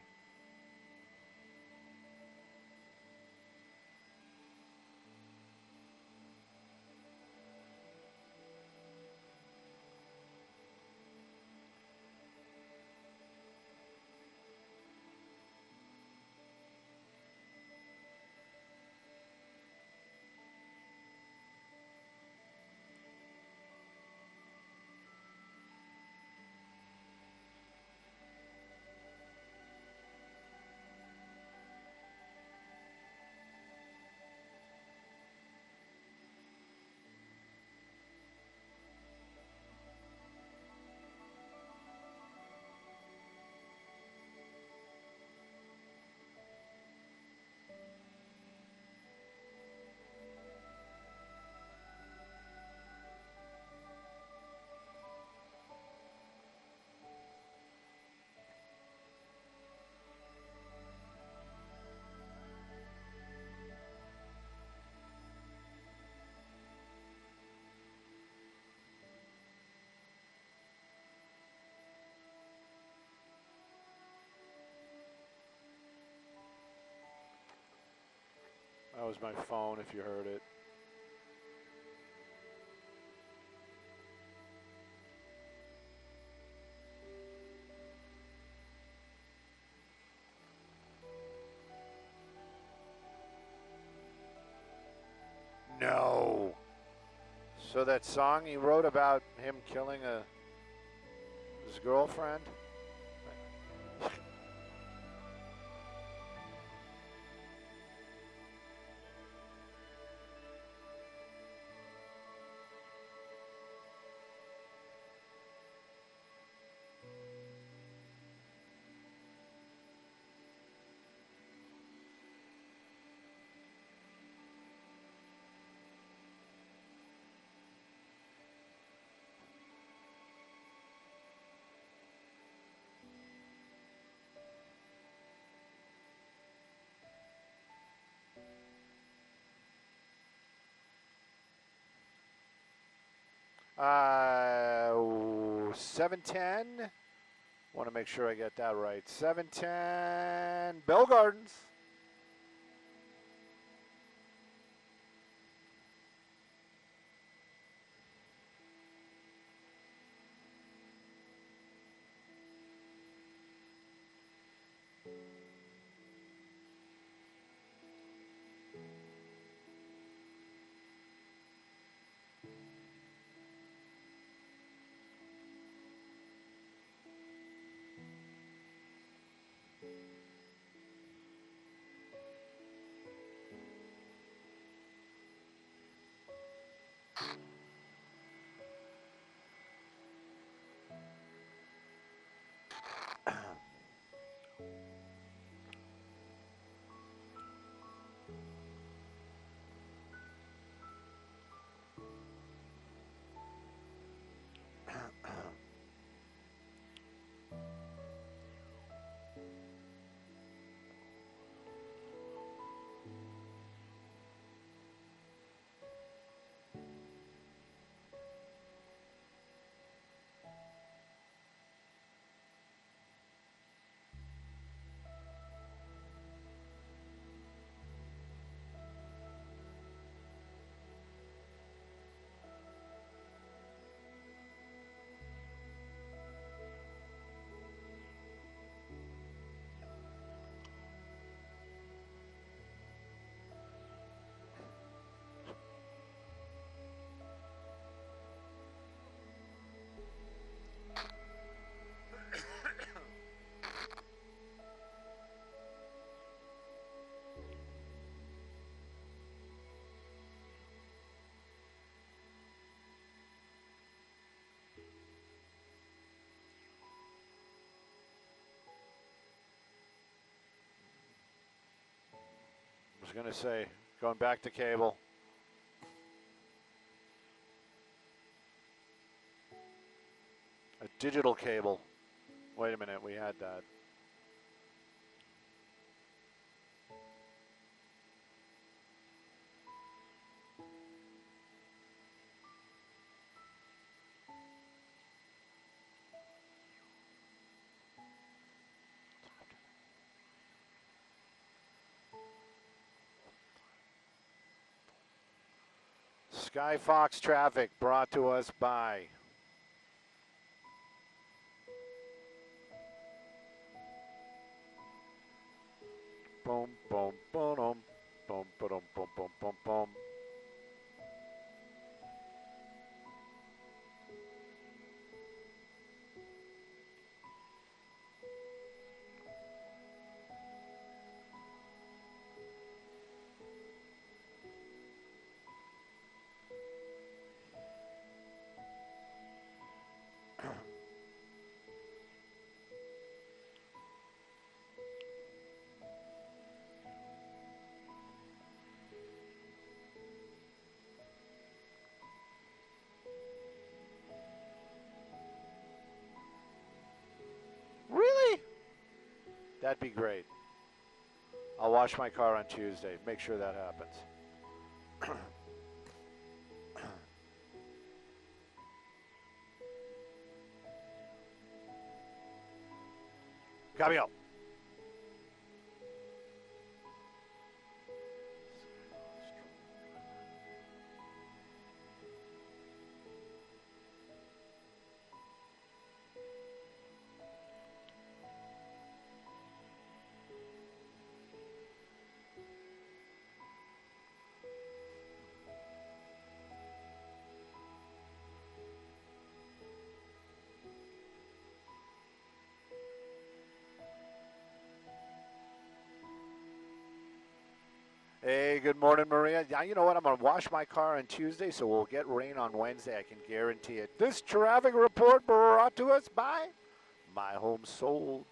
That was my phone, if you heard it. No. So that song he wrote about him killing his girlfriend? Uh, 710. Want to make sure I get that right. 710 Bell Gardens. I was going to say, going back to cable. A digital cable. Wait a minute, we had that. Sky Fox traffic brought to us by boom, boom, boom, boom, boom, boom, boom, boom, boom, boom. Really? That'd be great. I'll wash my car on Tuesday. Make sure that happens. Cambio. Hey, good morning, Maria. Now, you know what? I'm going to wash my car on Tuesday, so we'll get rain on Wednesday. I can guarantee it. This traffic report brought to us by My Home Sold.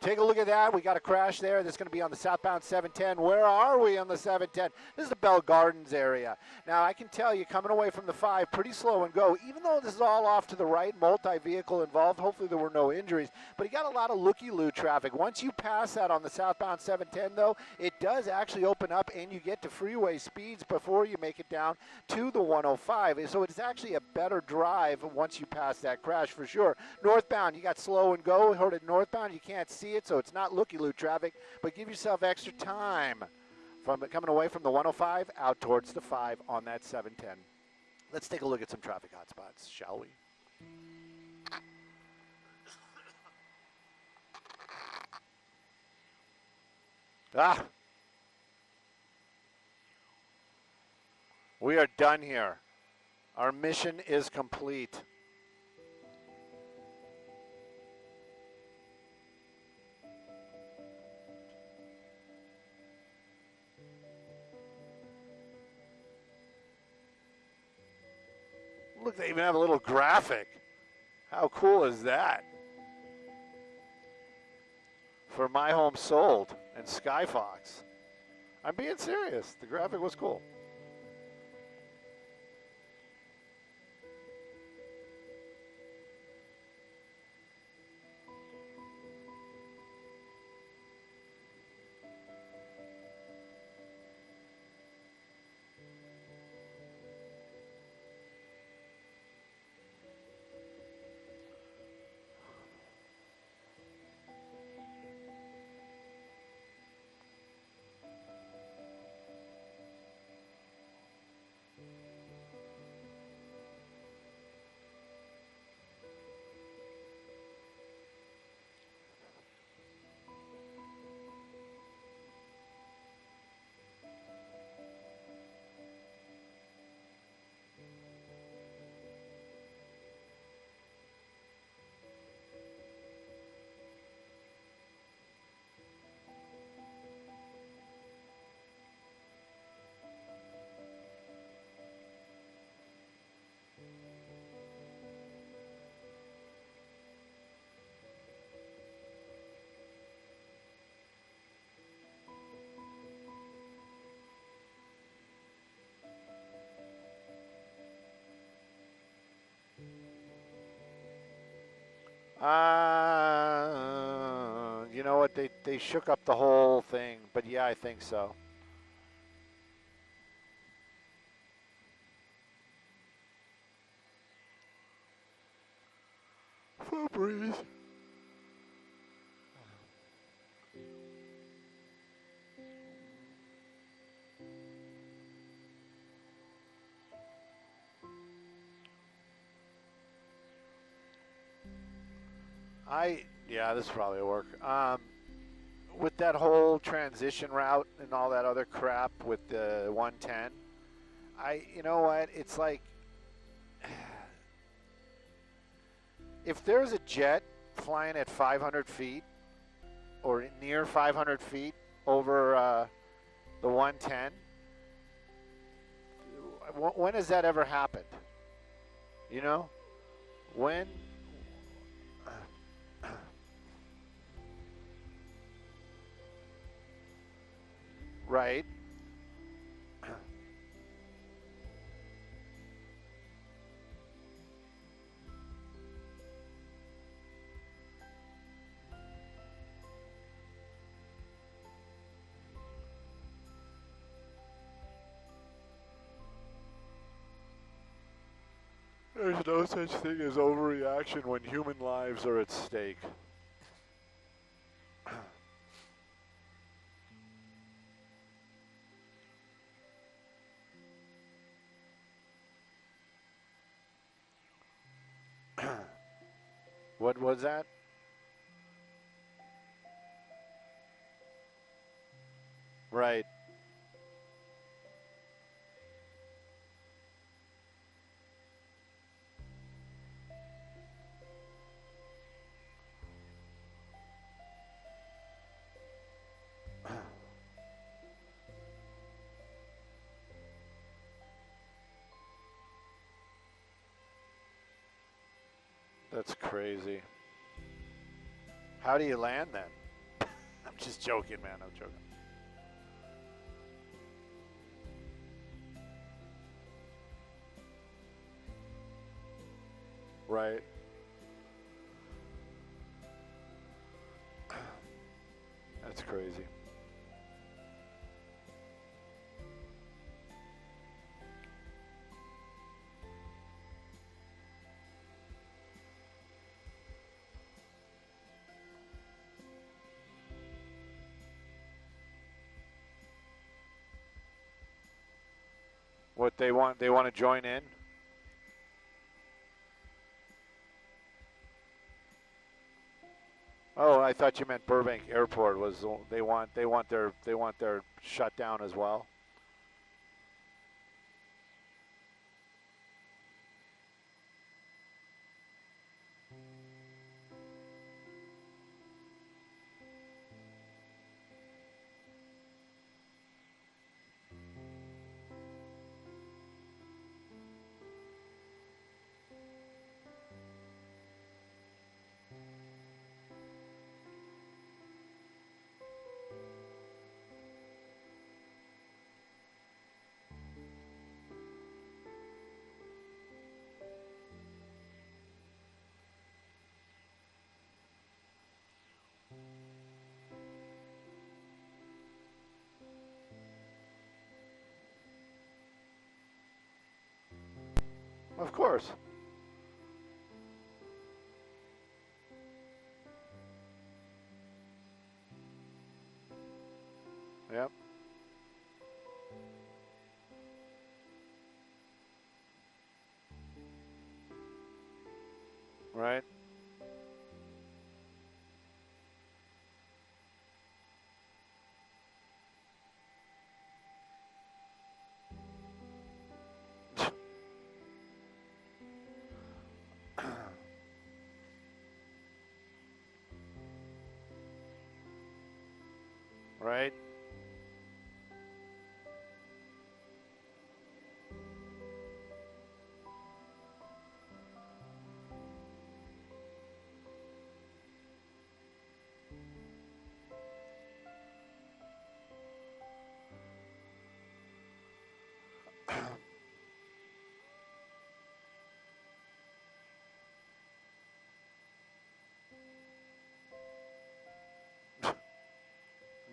Take a look at that. We got a crash there. That's going to be on the southbound 710. Where are we on the 710? This is the Bell Gardens area. Now, I can tell you, coming away from the 5, pretty slow and go. Even though this is all off to the right, multi-vehicle involved, hopefully there were no injuries. But you got a lot of looky-loo traffic. Once you pass that on the southbound 710, though, it does actually open up and you get to freeway speeds before you make it down to the 105. So it's actually a better drive once you pass that crash for sure. Northbound, you got slow and go. Heard it northbound, you can't see it, so it's not looky-loo traffic, but give yourself extra time from coming away from the 105 out towards the 5 on that 710. Let's take a look at some traffic hotspots, shall we? We are done here. Our mission is complete. Look, they even have a little graphic. How cool is that? For My Home Sold and Sky Fox. I'm being serious. The graphic was cool. You know what? They shook up the whole thing, but yeah, I think so. Breathe. Yeah, this probably will work. With that whole transition route and all that other crap with the 110, you know what? It's like, if there's a jet flying at 500 feet or near 500 feet over the 110, when has that ever happened? You know? When? Right. There's no such thing as overreaction when human lives are at stake. What was that? Right. That's crazy. How do you land then? I'm just joking, man. I'm joking. Right. That's crazy. What they want to join in? Oh, I thought you meant Burbank Airport was they want their shut down as well. Of course. Yep. Right. Right.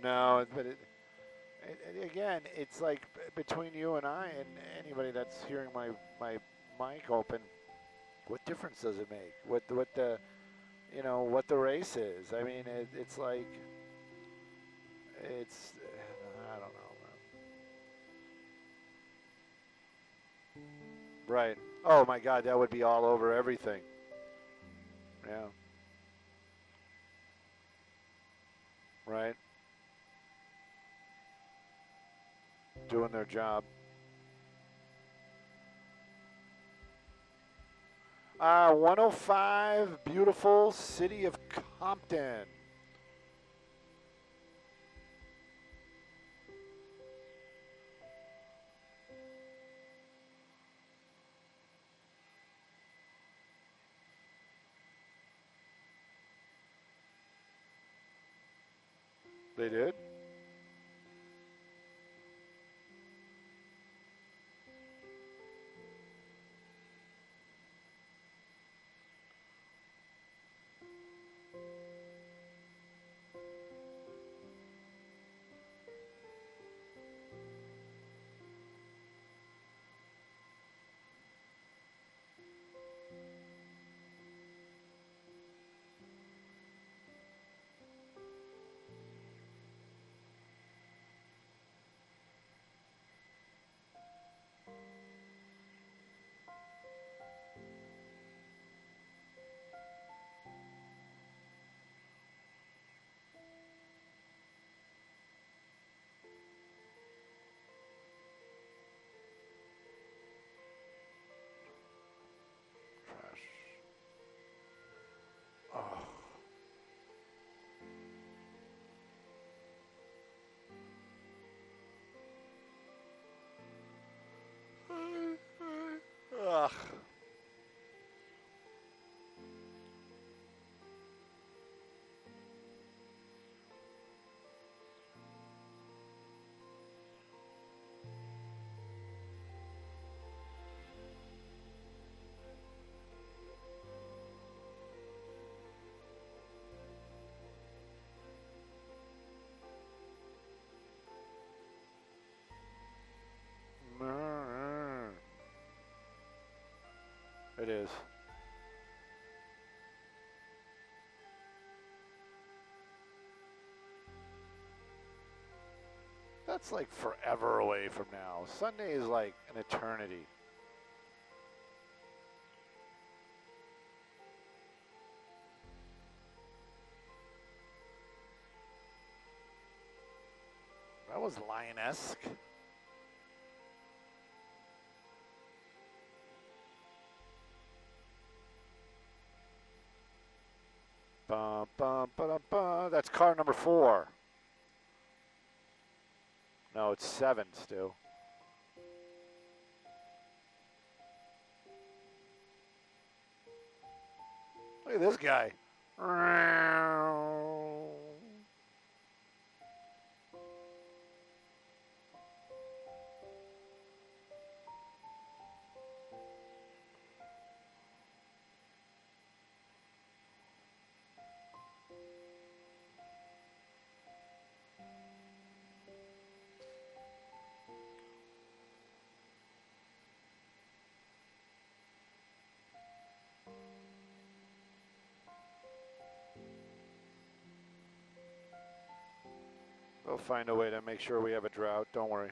No, but again, it's like between you and I and anybody that's hearing my mic open. What difference does it make? What the what the race is? I mean, it's like it's I don't know, man. Right. Oh my God, that would be all over everything. Yeah. Right. Doing their job. 105, beautiful city of Compton. They did? Trash. Oh. Ugh. It is. That's like forever away from now. Sunday is like an eternity. That was lion-esque. Bum, bum, ba, bum. That's car number 4. No, it's 7 still. Look at this guy. We'll find a way to make sure we have a drought. Don't worry.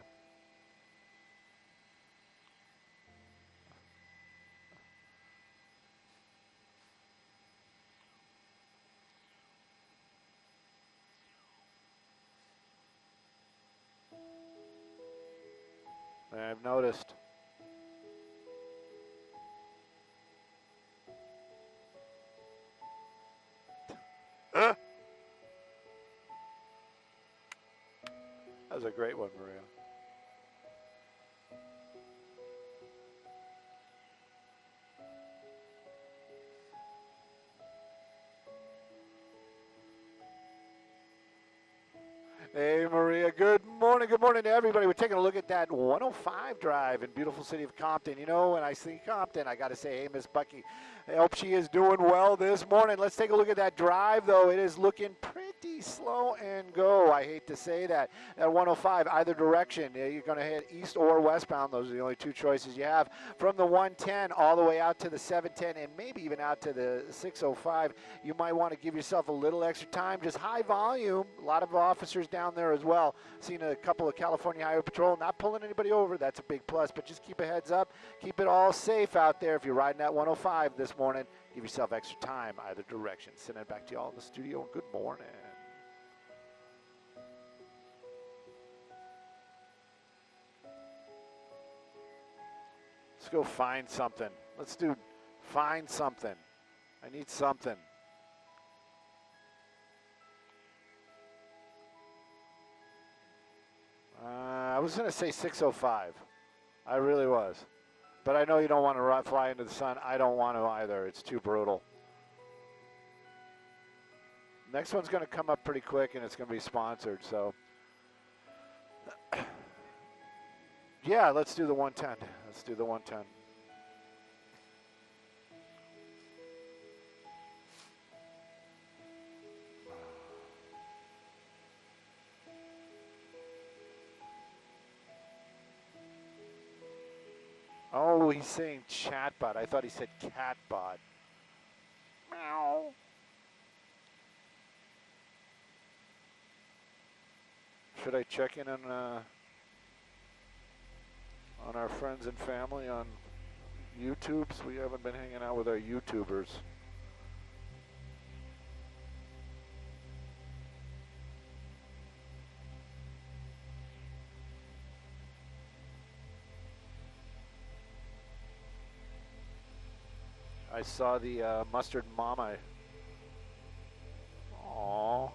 I've noticed. That was a great one, Maria. Hey, Maria. Good morning. Good morning to everybody. We're taking a look at that 105 drive in beautiful city of Compton. You know, when I see Compton, I got to say, hey, Miss Bucky, I hope she is doing well this morning. Let's take a look at that drive, though. It is looking pretty slow and go. I hate to say that. At 105, either direction, you're going to head east or westbound. Those are the only two choices you have. From the 110 all the way out to the 710 and maybe even out to the 605, you might want to give yourself a little extra time. Just high volume. A lot of officers down there as well. Seen a couple of California Highway Patrol not pulling anybody over. That's a big plus, but just keep a heads up. Keep it all safe out there. If you're riding at 105 this morning, give yourself extra time either direction. Sending it back to you all in the studio. Good morning. Let's go find something. Let's do find something. I need something. I was going to say 6:05. I really was. But I know you don't want to fly into the sun. I don't want to either. It's too brutal. Next one's going to come up pretty quick, and it's going to be sponsored. So, yeah, let's do the 110. Let's do the 110. Oh, he's saying chatbot. I thought he said catbot. Meow. Should I check in on our friends and family on YouTubes? We haven't been hanging out with our YouTubers. I saw the mustard mama. Aww.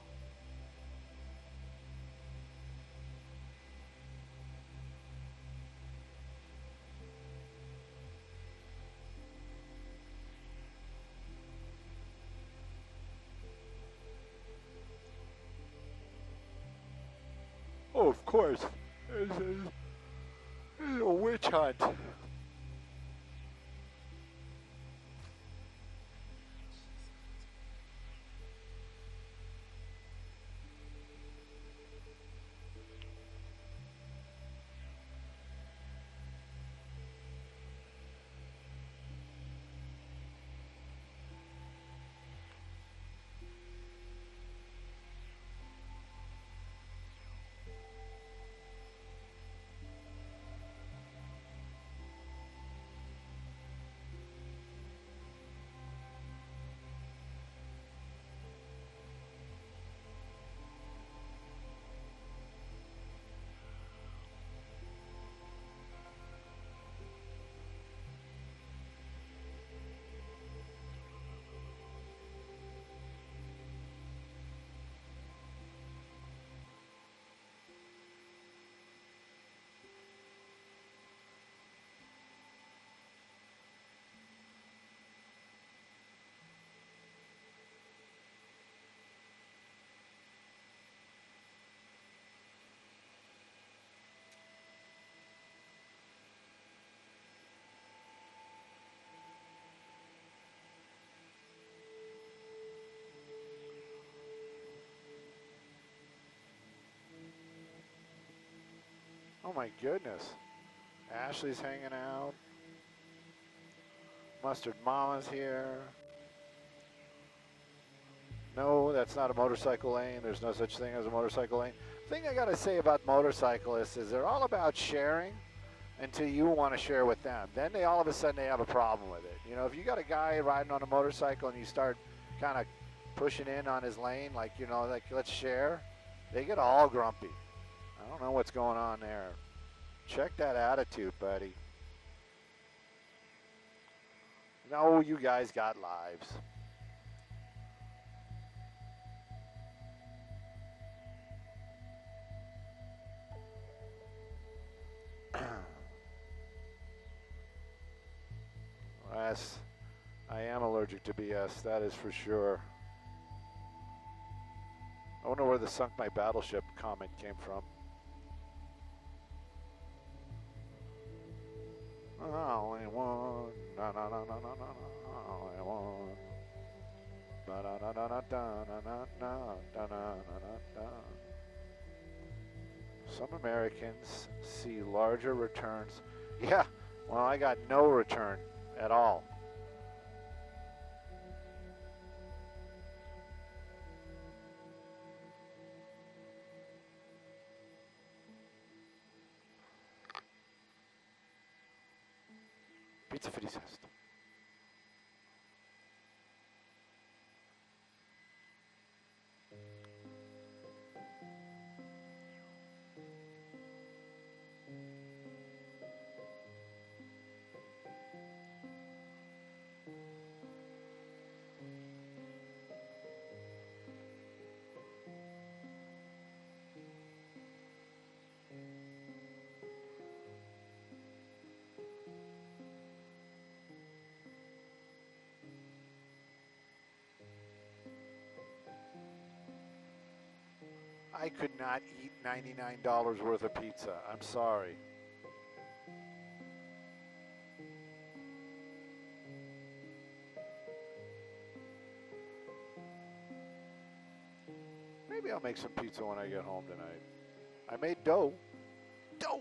Oh, of course. It's a witch hunt. Oh my goodness. Ashley's hanging out. Mustard Mama's here. No, that's not a motorcycle lane. There's no such thing as a motorcycle lane. The thing I gotta say about motorcyclists is they're all about sharing until you want to share with them. Then they all of a sudden they have a problem with it. You know, if you got a guy riding on a motorcycle and you start kind of pushing in on his lane, like, you know, like let's share, they get all grumpy. I don't know what's going on there. Check that attitude, buddy. No, you guys got lives. Yes, I am allergic to BS, that is for sure. I wonder where the sunk my battleship comment came from. Only one, na na na na na na, only one. Na na na na na na na na na na. Some Americans see larger returns. Yeah, well, I got no return at all. Pizza für die Fest. I could not eat $99 worth of pizza. I'm sorry. Maybe I'll make some pizza when I get home tonight. I made dough. Dough!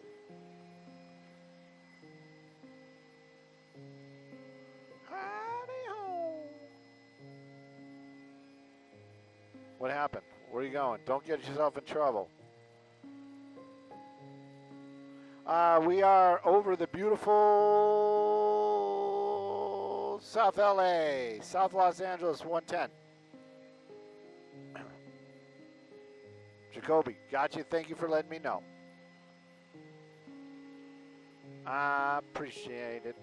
Howdy ho! What happened? Where are you going? Don't get yourself in trouble. We are over the beautiful South LA, South Los Angeles 110. Jacoby, got you. Thank you for letting me know. I appreciate it.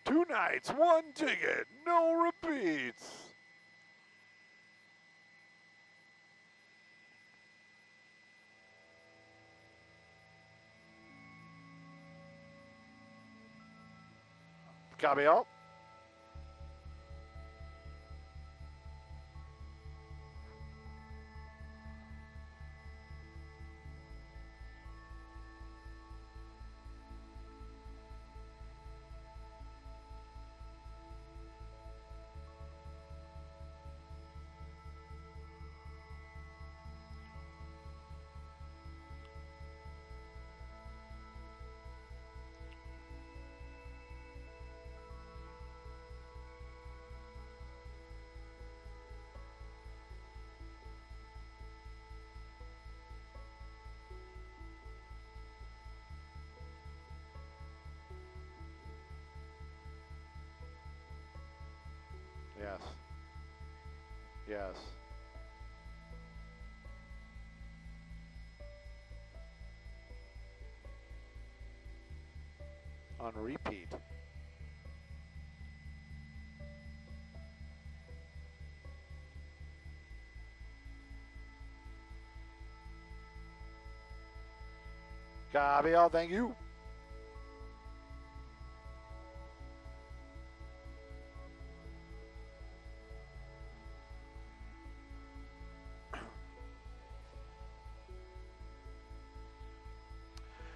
Two nights, one ticket, no repeats. Copy all. Yes. Yes. On repeat. Copy all, thank you.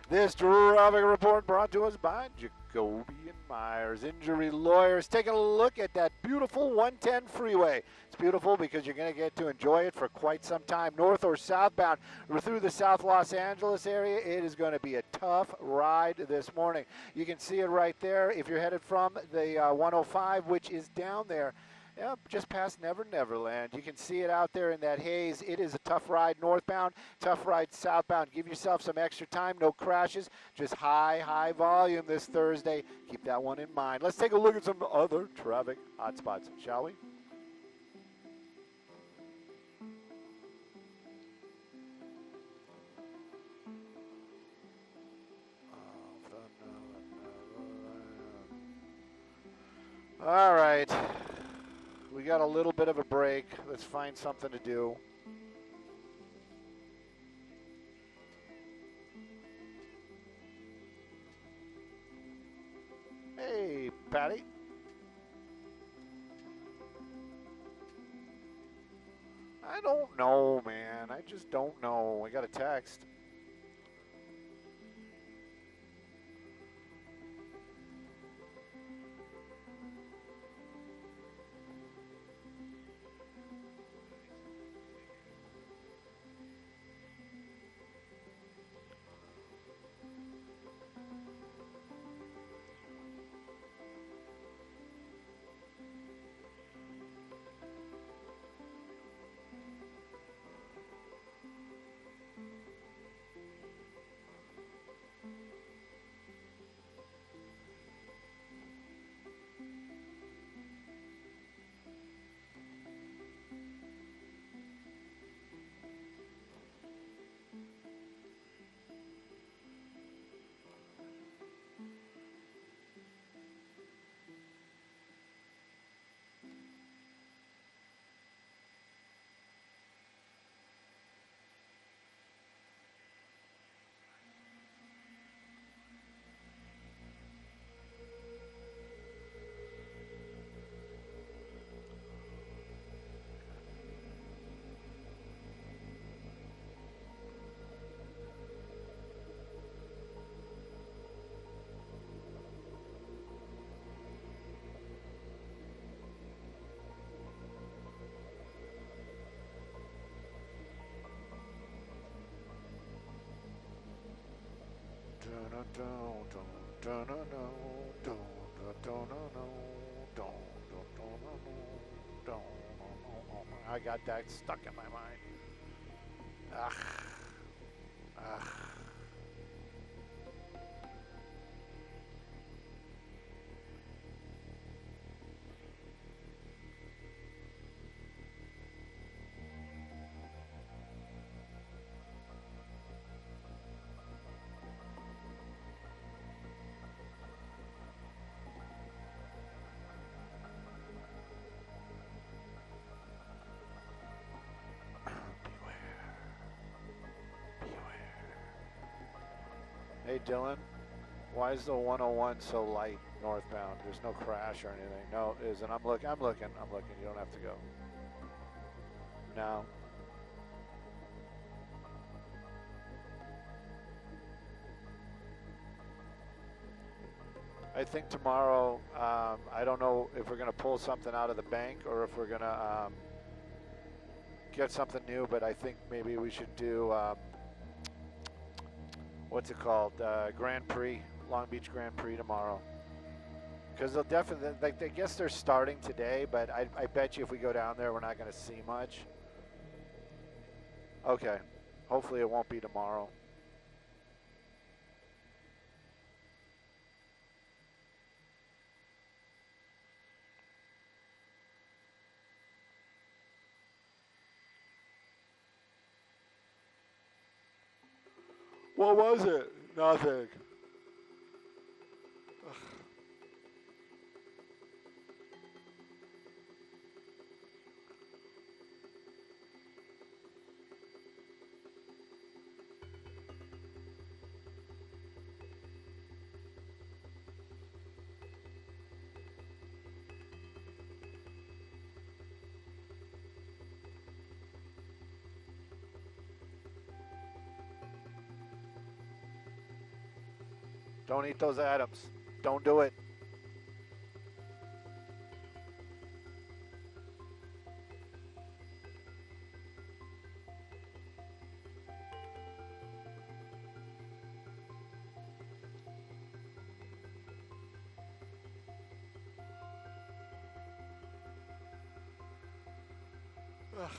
This traffic report brought to us by Jacoby and Myers Injury Lawyers. Taking a look at that beautiful 110 freeway. It's beautiful because you're going to get to enjoy it for quite some time. North or southbound through the South Los Angeles area, it is going to be a tough ride this morning. You can see it right there if you're headed from the 105, which is down there. Yeah, just past Never Never Land. You can see it out there in that haze. It is a tough ride northbound, tough ride southbound. Give yourself some extra time, no crashes, just high volume this Thursday. Keep that one in mind. Let's take a look at some other traffic hotspots, shall we? All right. We got a little bit of a break. Let's find something to do. Hey, Patty. I don't know, man. I just don't know. I got a text. I got that stuck in my mind. Ugh. Ugh. Hey Dylan, why is the 101 so light northbound? There's no crash or anything. No, it isn't. I'm looking. You don't have to go. No. I think tomorrow, I don't know if we're going to pull something out of the bank or if we're going to get something new, but I think maybe we should do, what's it called, Grand Prix, Long Beach Grand Prix tomorrow. Because they'll definitely, like, I guess they're starting today, but I bet you if we go down there, we're not going to see much. Okay. Hopefully it won't be tomorrow. What was it? Nothing. Ugh. Don't eat those atoms. Don't do it. Ugh.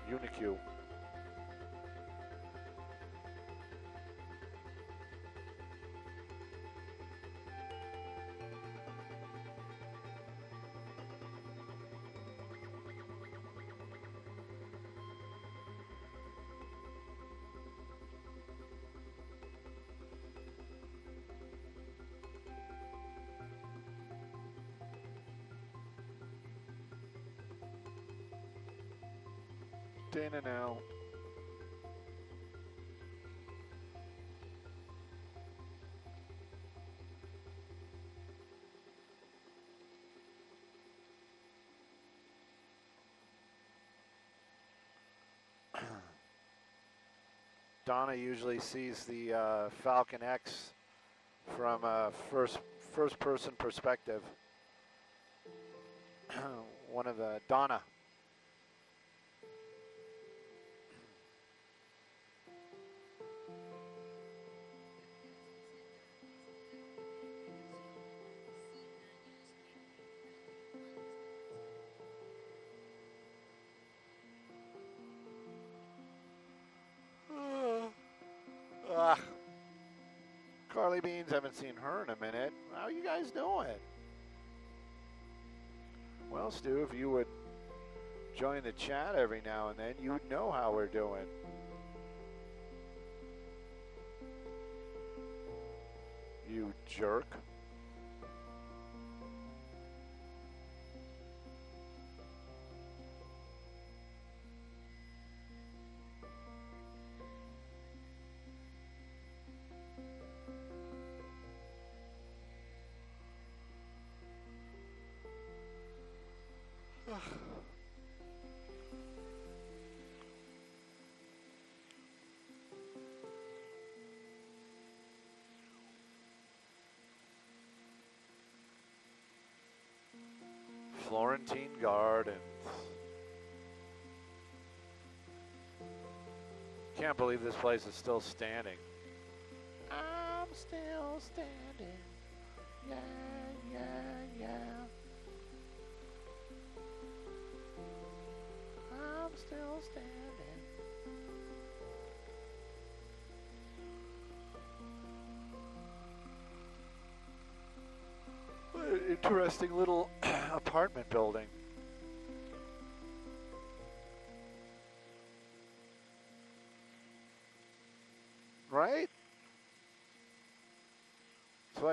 Unique. Dana now. Donna usually sees the Falcon X from a first person perspective. One of the Donna. Carly Beans, haven't seen her in a minute. How you guys doing? Well, Stu, if you would join the chat every now and then, you would know how we're doing. You jerk. Florentine Gardens. Can't believe this place is still standing. I'm still standing. Yeah, yeah, yeah. I'm still standing. What an interesting little apartment building. Right? It's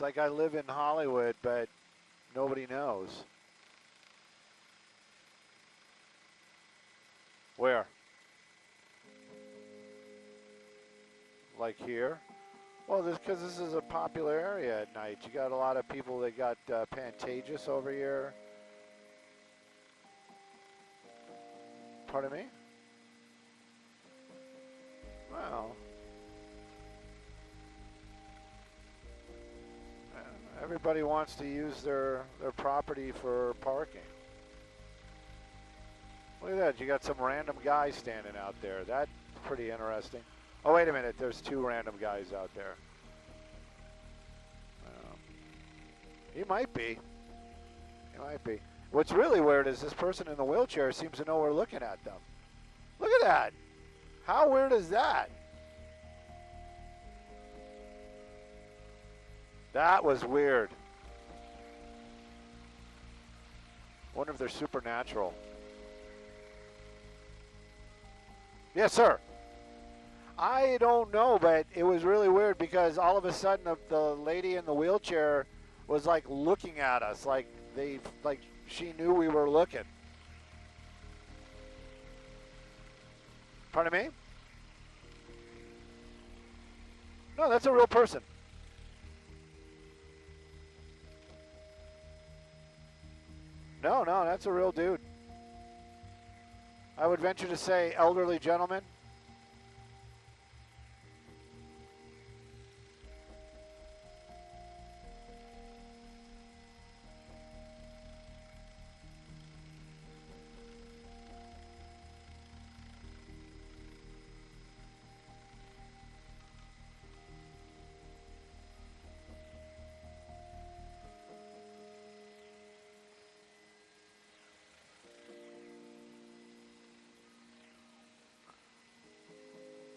like I live in Hollywood, but nobody knows. Where? Like here? Well, because this is a popular area at night. You got a lot of people that got Pantages over here. Pardon me? Well, everybody wants to use their property for parking. Look at that. You got some random guy standing out there. That's pretty interesting. Oh, wait a minute. There's two random guys out there. He might be. He might be. What's really weird is this person in the wheelchair seems to know we're looking at them. Look at that. How weird is that? That was weird. Wonder if they're supernatural. Yes, sir. I don't know, but it was really weird because all of a sudden the lady in the wheelchair was like looking at us, like she knew we were looking. Pardon me? No, that's a real person. No, that's a real dude. I would venture to say elderly gentleman.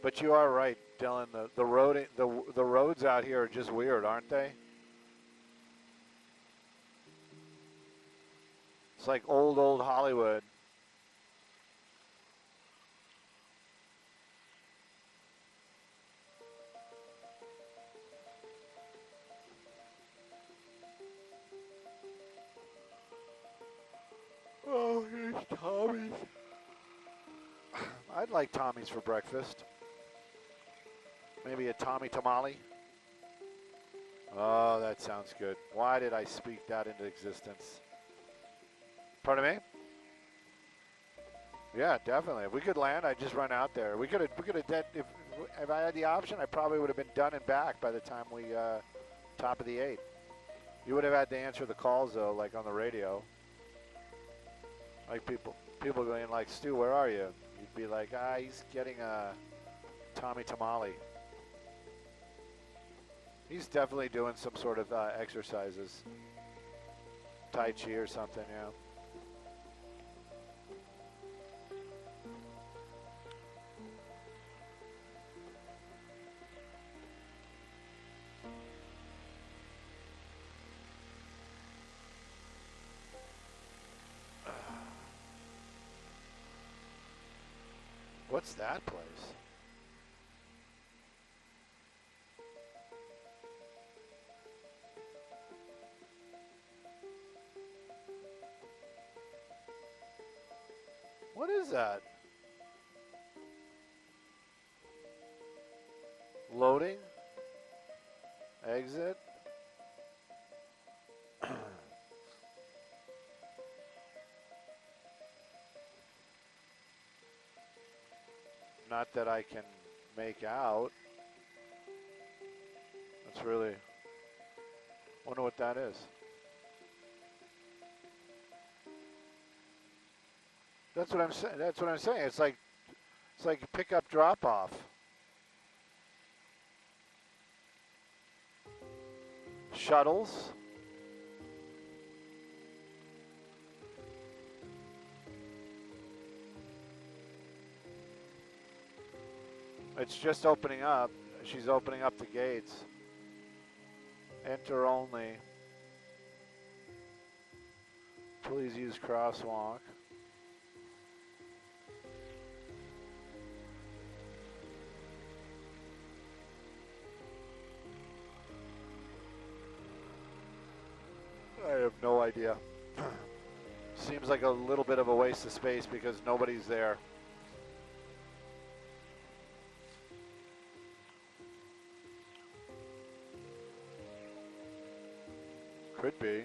But you are right, Dylan. The roads out here are just weird, aren't they? It's like old Hollywood. Oh, here's Tommy's. I'd like Tommy's for breakfast. Maybe a Tommy tamale. Oh, that sounds good. Why did I speak that into existence? Pardon me? Yeah, definitely. If we could land, I'd just run out there. We could have if I had the option, I probably would have been done and back by the time we top of the 8th. You would have had to answer the calls though, like on the radio. Like people going like, Stu, where are you? You'd be like, he's getting a Tommy tamale. He's definitely doing some sort of exercises. Tai Chi or something, yeah. What's that place? What is that? Loading? Exit? Not that I can make out. That's really, wonder what that is. That's what I'm saying. That's what I'm saying. It's like pick up, drop off. Shuttles. It's just opening up. She's opening up the gates. Enter only. Please use crosswalk. I have no idea. Seems like a little bit of a waste of space because nobody's there. Could be.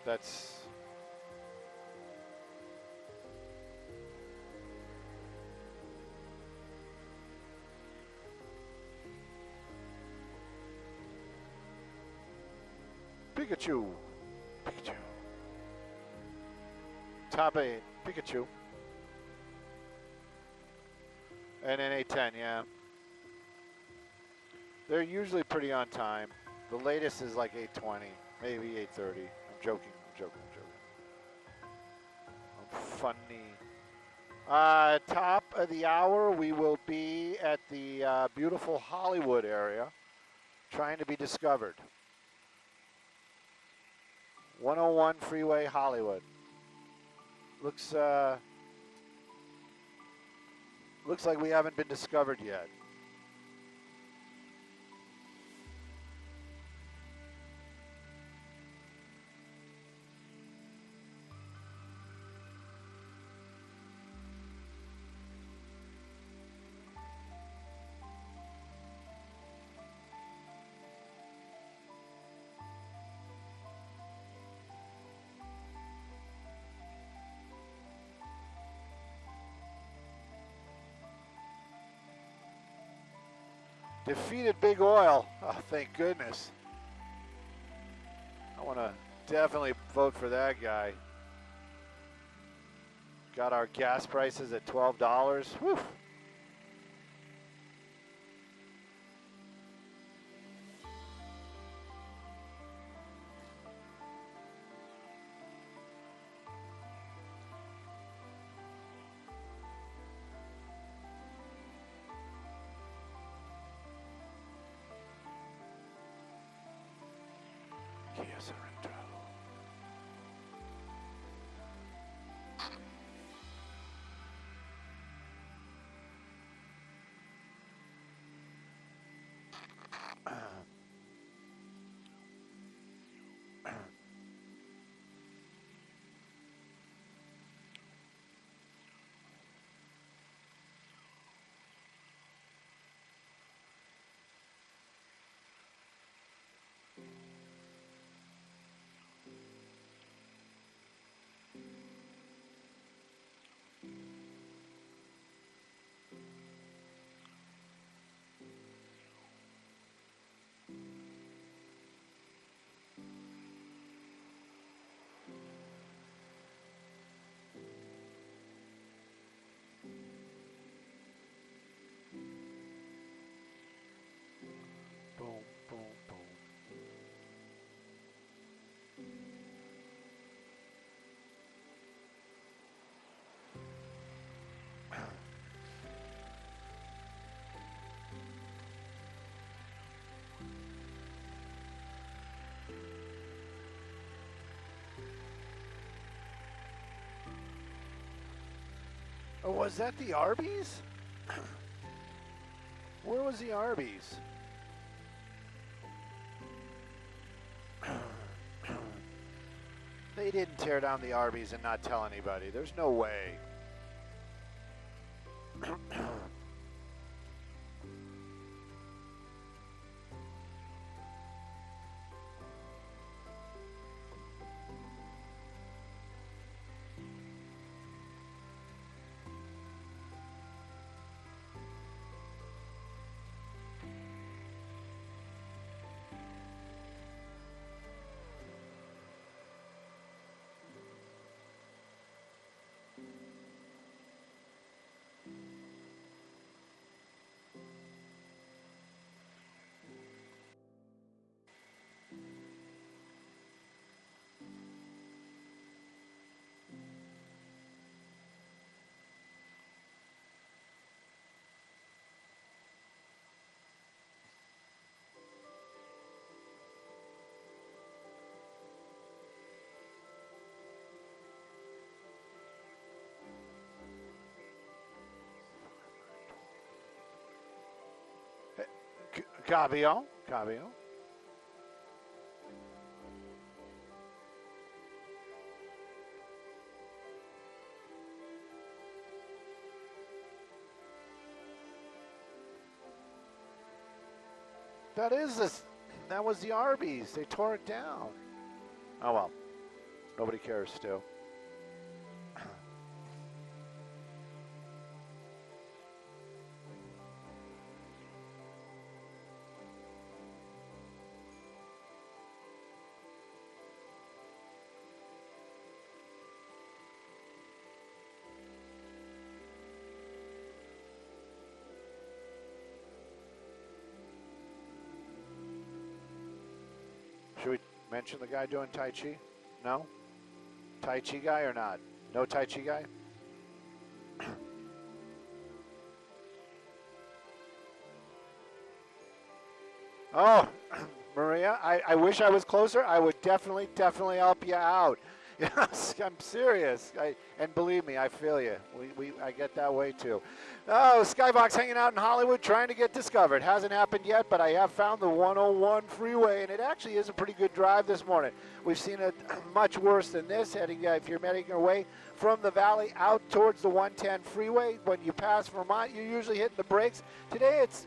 That's Pikachu. Pikachu. Top 8. Pikachu. And an 810, yeah. They're usually pretty on time. The latest is like 8:20, maybe 8:30. I'm joking. I'm funny. Top of the hour, we will be at the beautiful Hollywood area, trying to be discovered. 101 Freeway, Hollywood. Looks like we haven't been discovered yet. Defeated Big Oil. Oh, thank goodness. I want to definitely vote for that guy. Got our gas prices at $12. Whew. Oh, was that the Arby's? Where was the Arby's? They didn't tear down the Arby's and not tell anybody. There's no way. Cabio. Cabio. That is this. That was the Arby's. They tore it down. Oh well. Nobody cares still. Should we mention the guy doing Tai Chi? No? Tai Chi guy or not? No Tai Chi guy? Oh, Maria, I wish I was closer. I would definitely help you out. Yes, I'm serious. And believe me, I feel you. I get that way too. Oh, Skybox hanging out in Hollywood trying to get discovered. Hasn't happened yet, but I have found the 101 freeway, and it actually is a pretty good drive this morning. We've seen it much worse than this, heading if you're heading your way from the valley out towards the 110 freeway. When you pass Vermont, you're usually hitting the brakes. Today it's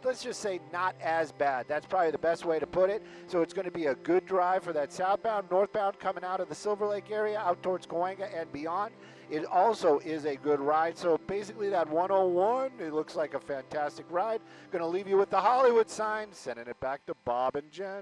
let's just say not as bad. That's probably the best way to put it. So it's going to be a good drive for that southbound, northbound coming out of the Silver Lake area out towards Cahuenga and beyond. It also is a good ride. So basically that 101, it looks like a fantastic ride. Going to leave you with the Hollywood sign, sending it back to Bob and Jen.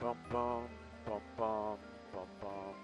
Bum, bum, bum, bum, bum, bum.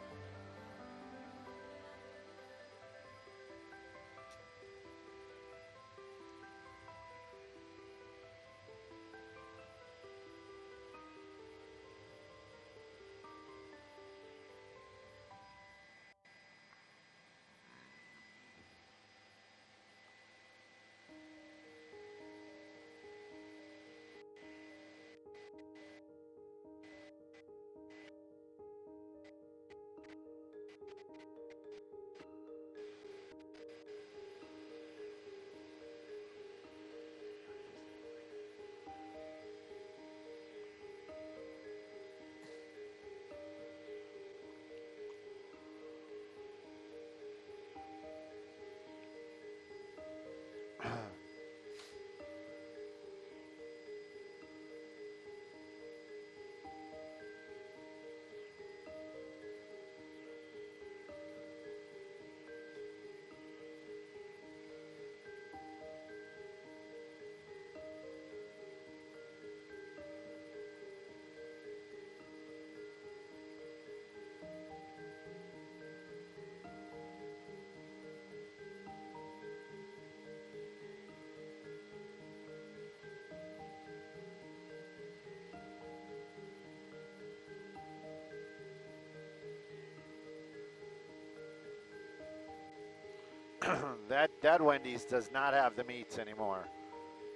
That Wendy's does not have the meats anymore.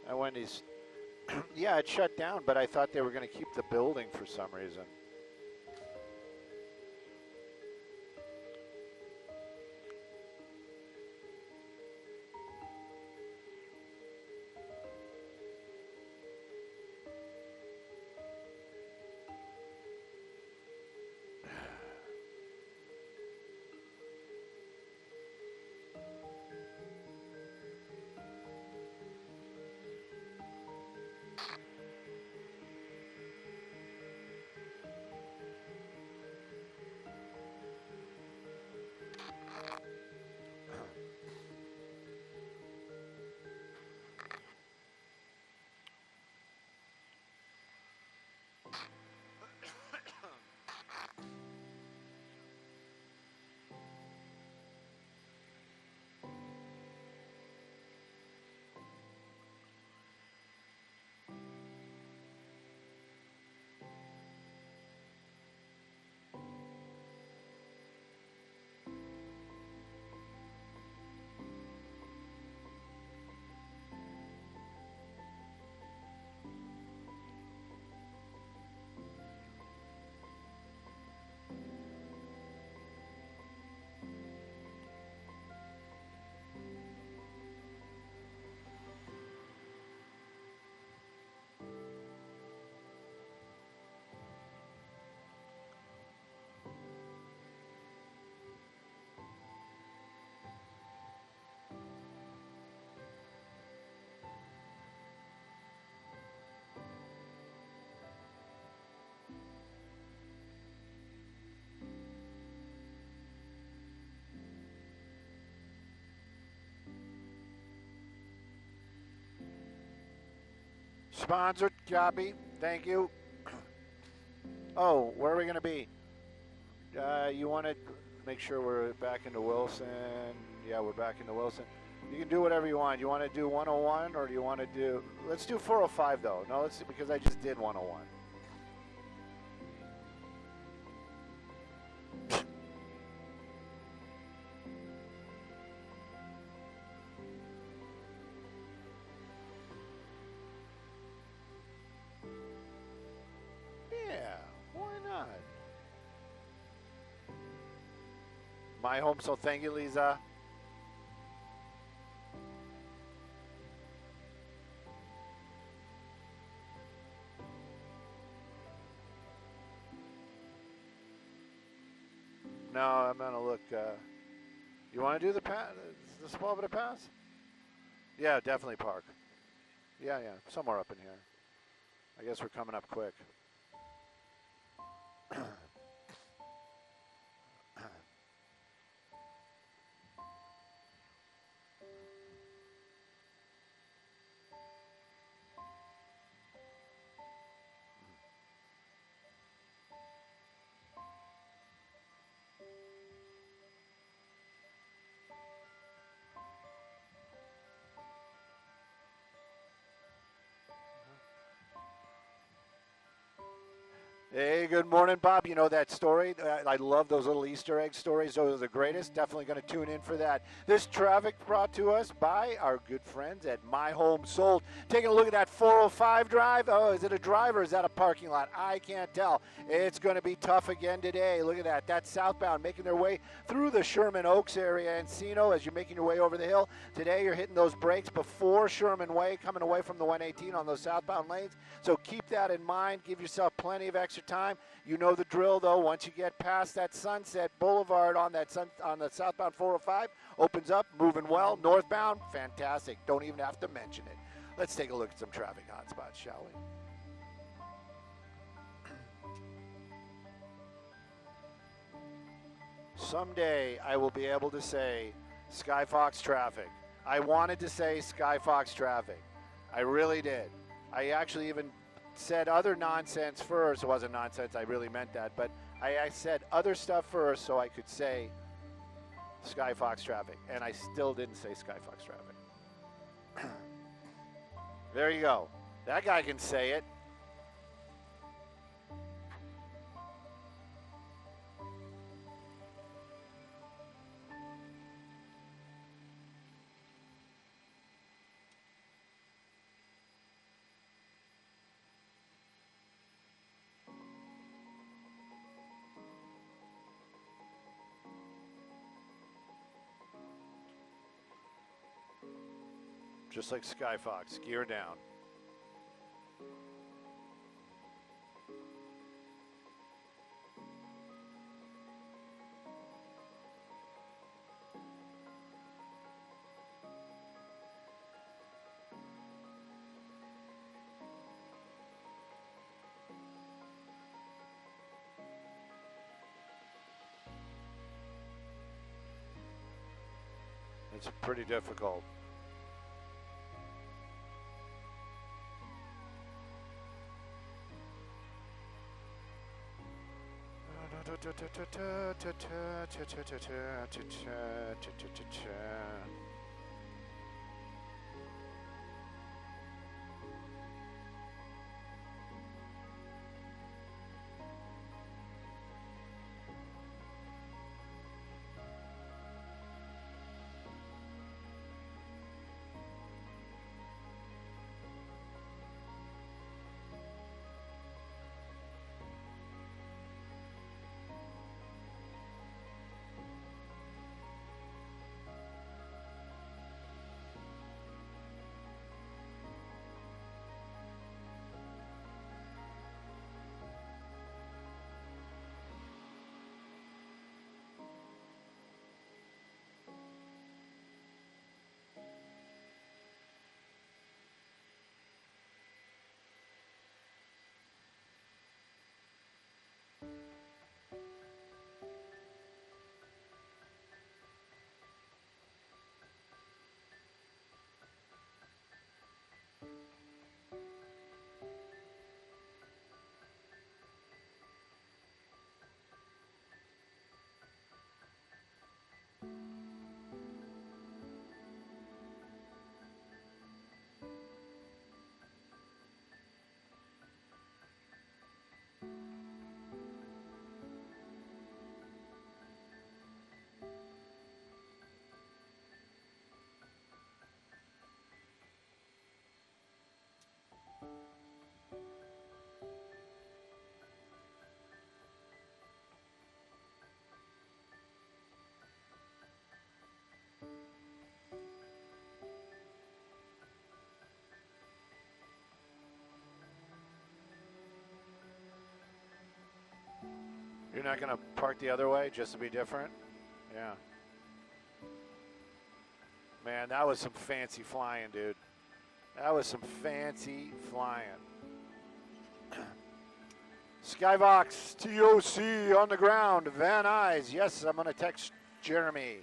That Wendy's, yeah, it shut down, but I thought they were going to keep the building for some reason. Sponsored copy. Thank you. Oh, where are we going to be? You want to make sure we're back into Wilson. Yeah, we're back into Wilson. You can do whatever you want. You want to do 101 or do you want to do... Let's do 405 though. No, let's because I just did 101. Yeah, why not? My home, so thank you, Lisa. No, I'm gonna look. You want to do the pass? The small bit of pass? Yeah, definitely park. Yeah, somewhere up in here. I guess we're coming up quick. Hey, good morning, Bob. You know that story? I love those little Easter egg stories. Those are the greatest. Definitely going to tune in for that. This traffic brought to us by our good friends at My Home Sold. Taking a look at that 405 drive. Oh, is it a drive or is that a parking lot? I can't tell. It's going to be tough again today. Look at that. That's southbound making their way through the Sherman Oaks area. Encino, as you're making your way over the hill. Today, you're hitting those brakes before Sherman Way, coming away from the 118 on those southbound lanes. So keep that in mind. Give yourself plenty of extra time. You know the drill, though. Once you get past that Sunset Boulevard on the southbound 405, opens up, moving well. Northbound, fantastic. Don't even have to mention it. Let's take a look at some traffic hotspots, shall we? Someday I will be able to say Skyfox traffic. I wanted to say Skyfox traffic. I really did. I actually even said other nonsense first. It wasn't nonsense, I really meant that, but I said other stuff first so I could say Skyfox traffic, and I still didn't say Skyfox traffic. There you go. That guy can say it. Just like Skyfox, gear down. It's pretty difficult. not going to park the other way just to be different? Yeah. Man, that was some fancy flying, dude. That was some fancy flying. Skybox, TOC on the ground. Van Nuys. Yes, I'm going to text Jeremy.